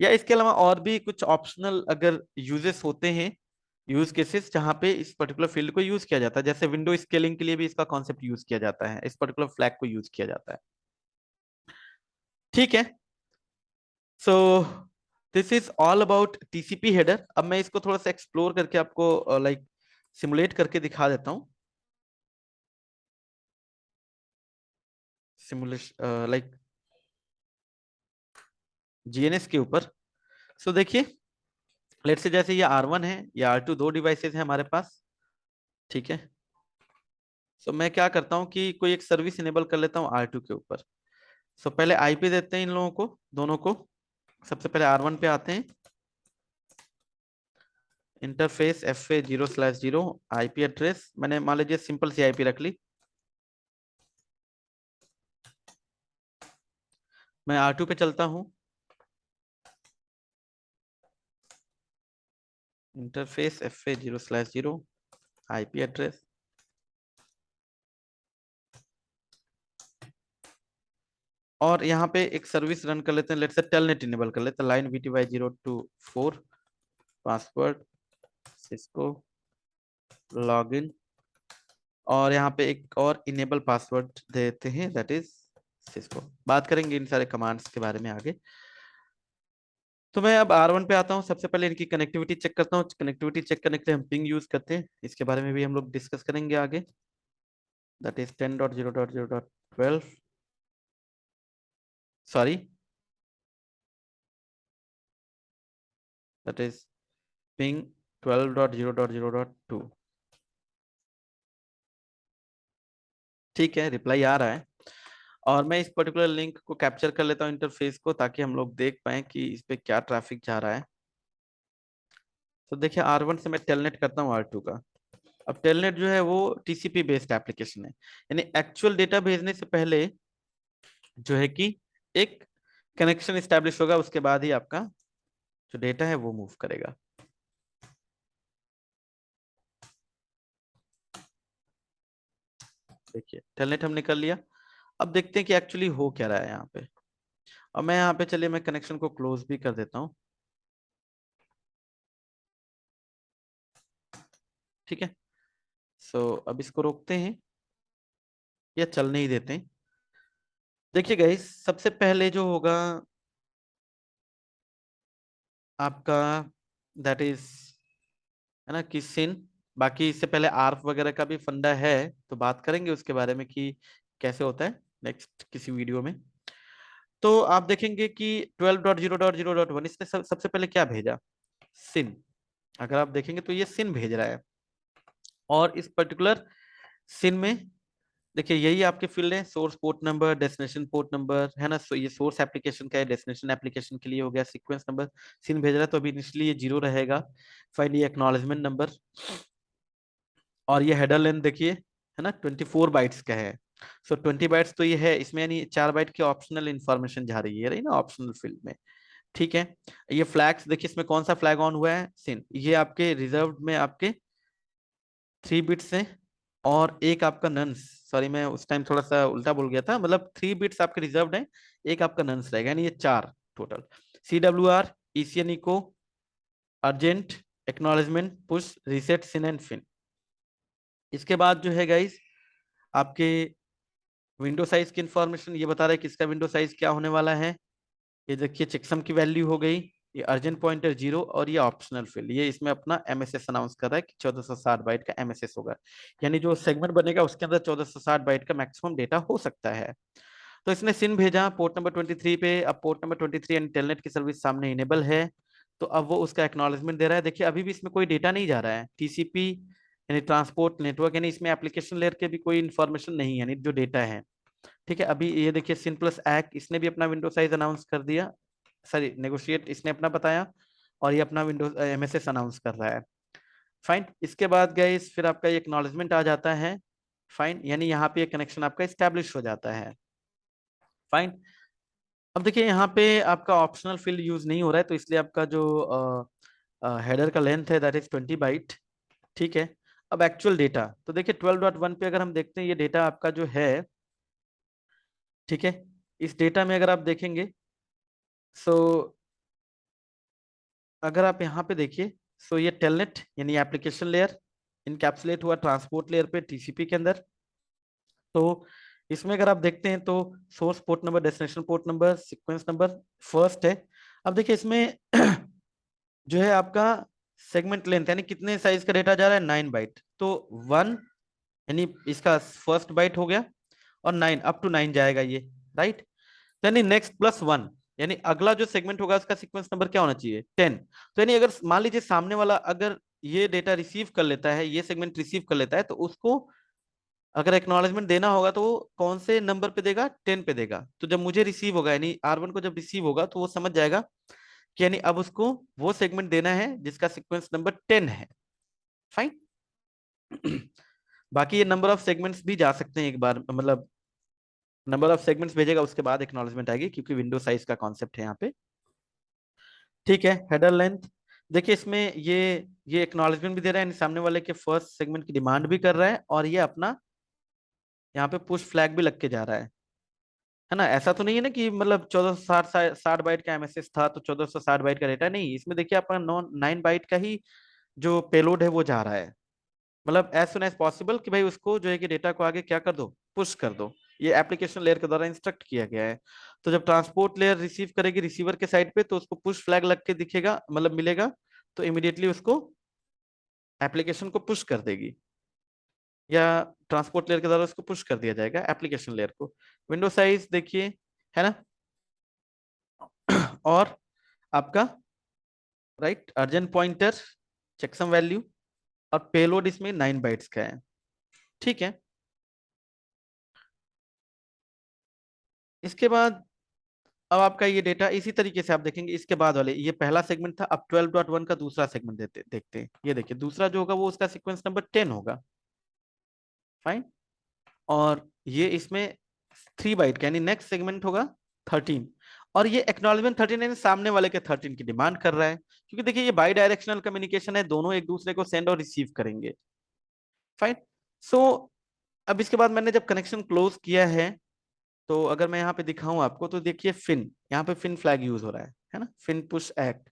या इसके अलावा और भी कुछ ऑप्शनल अगर यूजेस होते हैं, यूज केसेस जहां पे इस पर्टिकुलर फील्ड को यूज किया जाता है, जैसे विंडो स्केलिंग के लिए भी इसका कॉन्सेप्ट यूज किया जाता है, इस पर्टिकुलर फ्लैग को यूज किया जाता है। ठीक है, सो this is all about TCP header. अब मैं इसको थोड़ा सा एक्सप्लोर करके आपको लाइक सिमुलेट करके दिखा देता हूँ, सिमुलेशन लाइक जीएनएस के ऊपर। सो देखिए लेट्स से जैसे ये R1 है, ये R2, दो डिवाइसेस हैं हमारे पास, ठीक है। सो मैं क्या करता हूँ कि कोई एक सर्विस इनेबल कर लेता हूँ R2 के ऊपर। सो पहले आईपी देते हैं इन लोगों को, दोनों को। सबसे पहले R1 पे आते हैं, इंटरफेस FA0/0, आईपी एड्रेस मैंने मान लीजिए सिंपल सी आईपी रख ली। मैं R2 पे चलता हूँ, इंटरफेस FA0/0, आईपी एड्रेस, और यहाँ पे एक सर्विस रन कर लेते हैं, लेट्स से टेलनेट इनेबल कर लेते हैं, line VTY024, password Cisco login, और यहाँ पे एक और इनेबल पासवर्ड देते हैं दैट इज सिस्को। बात करेंगे इन सारे कमांड्स के बारे में आगे। तो मैं अब R1 पे आता हूँ, सबसे पहले इनकी कनेक्टिविटी चेक करता हूँ। कनेक्टिविटी चेक करने के लिए हम पिंग यूज करते हैं, इसके बारे में भी हम लोग डिस्कस करेंगे आगे। That is 10.0.0.12, sorry that is ping 12.0.0.2। ठीक है, रिप्लाई आ रहा है, और मैं इस पर्टिकुलर लिंक को कैप्चर कर लेता हूँ इंटरफेस को, ताकि हम लोग देख पाए कि इस पे क्या ट्रैफिक जा रहा है। तो देखिए R1 से मैं टेलनेट करता हूँ R2 का। अब टेलनेट जो है वो टीसीपी बेस्ड एप्लीकेशन है, यानी एक्चुअल डेटा भेजने से पहले जो है कि एक कनेक्शन स्टैब्लिश होगा, उसके बाद ही आपका जो डेटा है वो मूव करेगा। देखिए टेलनेट हमने कर लिया। अब देखते हैं कि एक्चुअली हो क्या रहा है यहाँ पे। और मैं यहाँ पे, चलिए मैं कनेक्शन को क्लोज भी कर देता हूँ, ठीक है। सो अब इसको रोकते हैं या चलने ही देते हैं। देखिए गाइस सबसे पहले जो होगा आपका दैट इज, है ना, कि सिन। बाकी इससे पहले आर्फ वगैरह का भी फंडा है, तो बात करेंगे उसके बारे में कि कैसे होता है नेक्स्ट किसी वीडियो में। तो आप देखेंगे कि 12.0.0.1 इसने सबसे पहले क्या भेजा, सिन। अगर आप देखेंगे तो ये सिन भेज रहा है, और इस पर्टिकुलर सिन में देखिए यही आपके फील्ड है, source port number, destination port number, है ना। ये सोर्स एप्लीकेशन का है, डेस्टिनेशन एप्लीकेशन के लिए हो गया सीक्वेंस नंबर। सिन भेज रहा है तो अभी इनिशियली ये 0 रहेगा। फाइनली एक्नॉलेजमेंट नंबर, और ये हेडर लेंथ देखिए, है ना, 24 बाइट्स का है। सो 20 बाइट्स तो ये है इसमें, यानी 4 बाइट की ऑप्शनल इंफॉर्मेशन जा रही है, रही ना ऑप्शनल फील्ड में। ठीक है। ये फ्लैग्स देखिए, इसमें कौन सा फ्लैग ऑन हुआ है, सिन, ये आपके रिजर्व में आपके 3 बिट्स हैं, और एक आपका नन्स, सॉरी मैं उस टाइम थोड़ा सा उल्टा बोल गया था, मतलब 3 बिट्स आपके रिजर्व्ड हैं, एक आपका नन्स रहेगा, यानी ये 4 टोटल। CWR, ECN echo, urgent, acknowledgement, push, reset, SYN and FIN. इसके बाद जो है गाइस आपके विंडो साइज की इंफॉर्मेशन, ये बता रहा है कि इसका विंडो साइज क्या होने वाला है। ये देखिए चेकसम की वैल्यू हो गई, ये अर्जेंट पॉइंटर 0, और ये ऑप्शनल फील्ड, ये इसमें अपना MSS अनाउंस कर रहा है कि 1460 बाइट का MSS होगा, यानी जो सेगमेंट बनेगा उसके अंदर 1460 बाइट का मैक्सिमम डेटा हो सकता है। तो इसने सिन भेजा पोर्ट नंबर 23 पे। अब पोर्ट नंबर 23 यानी टेलनेट की सर्विस सामने इनेबल है, तो अब वो उसका एक्नॉलेजमेंट दे रहा है। देखिए अभी भी इसमें कोई डेटा नहीं जा रहा है, TCP यानी ट्रांसपोर्ट नेटवर्क, यानी इसमें एप्लीकेशन लेयर के भी कोई इन्फॉर्मेशन नहीं है, यानी जो डेटा है। ठीक है, अभी ये देखिए सिन प्लस एक्ट, इसने भी अपना विंडो साइज अनाउंस कर दिया, सॉरी नेगोशिएट इसने अपना बताया, और ये अपना विंडोज MSS अनाउंस कर रहा है। फाइन, इसके बाद गए फिर आपका ये एक्नॉलेजमेंट आ जाता है। फाइन, यानी यहाँ पे कनेक्शन आपका स्टैब्लिश हो जाता है। फाइन, अब देखिए यहाँ पे आपका ऑप्शनल फील्ड यूज नहीं हो रहा है, तो इसलिए आपका जो हेडर का लेंथ है दैट इज 20 बाइट। ठीक है, अब एक्चुअल डेटा तो देखिए 12.1 पे अगर हम देखते हैं, ये डेटा आपका जो है, ठीक है, इस डेटा में अगर आप देखेंगे, सो अगर आप यहाँ पे देखिए, सो ये टेलनेट यानी एप्लीकेशन लेयर इनकैप्सुलेट हुआ ट्रांसपोर्ट लेयर पे TCP के अंदर। तो इसमें अगर आप देखते हैं तो source port number, destination port number, sequence number first है। अब देखिए इसमें जो है आपका सेगमेंट लेंथ यानी कितने साइज का डेटा जा रहा है, 9 बाइट, तो 1 यानी इसका फर्स्ट बाइट हो गया, और 9 अप टू 9 जाएगा ये, राइट। यानी नेक्स्ट प्लस 1, यानी अगला जो सेगमेंट होगा उसका सीक्वेंस नंबर क्या होना चाहिए, 10। तो यानी अगर मान लीजिए सामने वाला अगर ये डेटा रिसीव कर लेता है, ये सेगमेंट रिसीव कर लेता है, तो उसको अगर एक्नॉलेजमेंट देना होगा तो वो कौन से नंबर पे देगा, 10 पे देगा। तो जब मुझे रिसीव होगा, यानी R1 को जब रिसीव होगा, तो वो समझ जाएगा कि यानी अब उसको वो सेगमेंट देना है जिसका सीक्वेंस नंबर 10 है। फाइन। बाकी ये नंबर ऑफ सेगमेंट्स भी जा सकते हैं एक बार, मतलब नंबर ऑफ सेगमेंट्स भेजेगा उसके बाद एक्नॉलेजमेंट आएगी, क्योंकि विंडो साइज का कॉन्सेप्ट है यहाँ पे। ठीक है, हेडर लेंथ देखिए इसमें ये एक्नॉलेजमेंट भी दे रहा है, यानी सामने वाले के फर्स्ट सेगमेंट की डिमांड भी कर रहा है, और ये अपना यहाँ पे पुश फ्लैग भी लग के जा रहा है ना। ऐसा तो नहीं है ना कि मतलब 1460 बाइट का MSS था तो 1460 बाइट का डेटा, नहीं, इसमें देखिए आपका 9 बाइट का ही जो पेलोड है वो जा रहा है। मतलब एज सुन एज पॉसिबल कि भाई उसको जो है कि डेटा को आगे क्या कर दो, पुश कर दो, ये एप्लीकेशन लेयर के द्वारा इंस्ट्रक्ट किया गया है। तो जब ट्रांसपोर्ट लेयर रिसीव करेगी रिसीवर के साइड पे, तो उसको पुश फ्लैग लग के दिखेगा, मतलब मिलेगा, तो इमीडिएटली उसको एप्लीकेशन को पुश कर देगी, या ट्रांसपोर्ट लेयर के द्वारा उसको पुश कर दिया जाएगा एप्लीकेशन लेयर को। विंडो साइज देखिए, है ना, और आपका right urgent pointer, checksum value, और पेलोड इसमें 9 बाइट्स का है। ठीक है, इसके बाद अब आपका ये डेटा इसी तरीके से आप देखेंगे, इसके बाद वाले ये पहला सेगमेंट था, अब 12.1 का दूसरा सेगमेंट देखते हैं। ये देखिए दूसरा जो होगा वो उसका सीक्वेंस नंबर 10 होगा। फाइन, और ये इसमें 3 बाइट का यानी नेक्स्ट सेगमेंट होगा 13, और ये एक्नॉलेजमेंट 13 यानी सामने वाले के 13 की डिमांड कर रहा है, क्योंकि देखिए ये बाई डायरेक्शनल कम्युनिकेशन है, दोनों एक दूसरे को सेंड और रिसीव करेंगे। फाइन, सो अब इसके बाद मैंने जब कनेक्शन क्लोज किया है, तो अगर मैं यहाँ पे दिखाऊं आपको, तो देखिए फिन, यहाँ पे फिन फ्लैग यूज हो रहा है ना, फिन पुश एक्ट।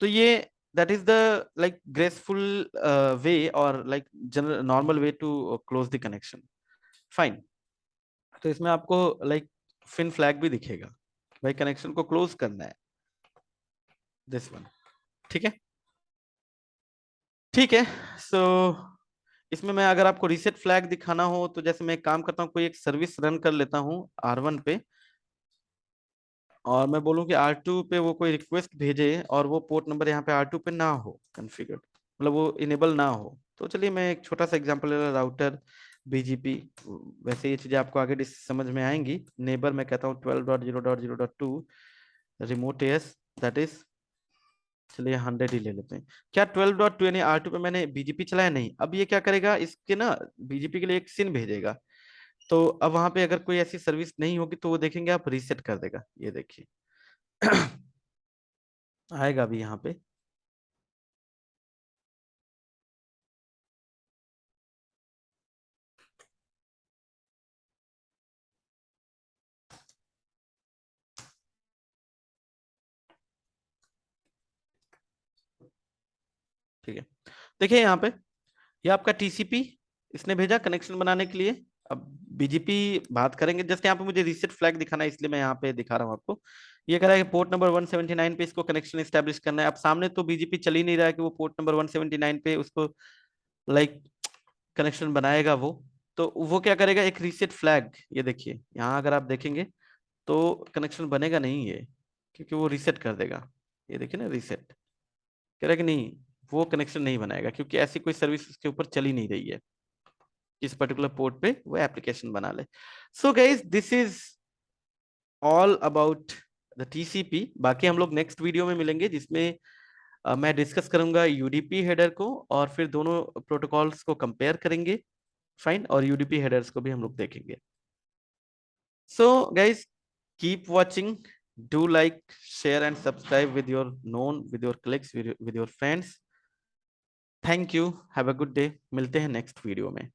तो ये that is the like graceful way और like general normal way to close the connection. Fine, तो इसमें आपको लाइक फिन फ्लैग भी दिखेगा, भाई कनेक्शन को क्लोज करना है, दिस वन। ठीक है, ठीक है। सो इसमें मैं अगर आपको रीसेट फ्लैग दिखाना हो, तो जैसे मैं एक काम करता हूँ, कोई एक सर्विस रन कर लेता हूँ R1 पे, और मैं बोलूँ कि R2 पे वो कोई रिक्वेस्ट भेजे, और वो पोर्ट नंबर यहाँ पे R2 पे ना हो कॉन्फ़िगर्ड, मतलब वो इनेबल ना हो। तो चलिए मैं एक छोटा सा एग्जांपल ले रहा, राउटर BGP, वैसे ये चीजें आपको आगे समझ में आएंगी। नेबर मैं कहता हूँ 12.0.0.2 रिमोट एस, दैट इज, चलिए 100 ही ले लेते हैं। क्या 12.2 यानी R2 पे मैंने BGP चलाया, नहीं, अब ये क्या करेगा, इसके ना BGP के लिए एक सिन भेजेगा। तो अब वहां पे अगर कोई ऐसी सर्विस नहीं होगी, तो वो देखेंगे आप रीसेट कर देगा, ये देखिए। आएगा अभी यहाँ पे। ठीक है, देखिए यहाँ पे ये आपका टीसीपी इसने भेजा कनेक्शन बनाने के लिए। अब बीजीपी बात करेंगे, जस्ट यहाँ पे मुझे रीसेट फ्लैग दिखाना है इसलिए मैं यहाँ पे दिखा रहा हूँ आपको। ये कह रहा है कि पोर्ट नंबर 179 पे इसको कनेक्शन एस्टेब्लिश करना है। अब सामने तो बीजीपी चल ही नहीं रहा है कि वो पोर्ट नंबर 179 पे उसको लाइक कनेक्शन बनाएगा वो। तो वो क्या करेगा, एक रीसेट फ्लैग, ये देखिए यहाँ अगर आप देखेंगे तो कनेक्शन बनेगा नहीं ये, क्योंकि वो रीसेट कर देगा। ये देखिए ना, रीसेट कह रहा है कि नहीं, वो कनेक्शन नहीं बनाएगा क्योंकि ऐसी कोई सर्विस उसके ऊपर चल ही नहीं रही है इस पर्टिकुलर पोर्ट पे वो एप्लीकेशन बना ले। So guys this is all about the TCP. बाकी हम लोग नेक्स्ट वीडियो में मिलेंगे जिसमें मैं डिस्कस करूंगा यूडीपी हेडर को, और फिर दोनों प्रोटोकॉल्स को कंपेयर करेंगे। फाइन, और यूडीपी हेडर्स को भी हम लोग देखेंगे। So guys keep watching, do like, share and subscribe with your known, with your clicks, with your friends. Thank you, have a good day, मिलते हैं नेक्स्ट वीडियो में।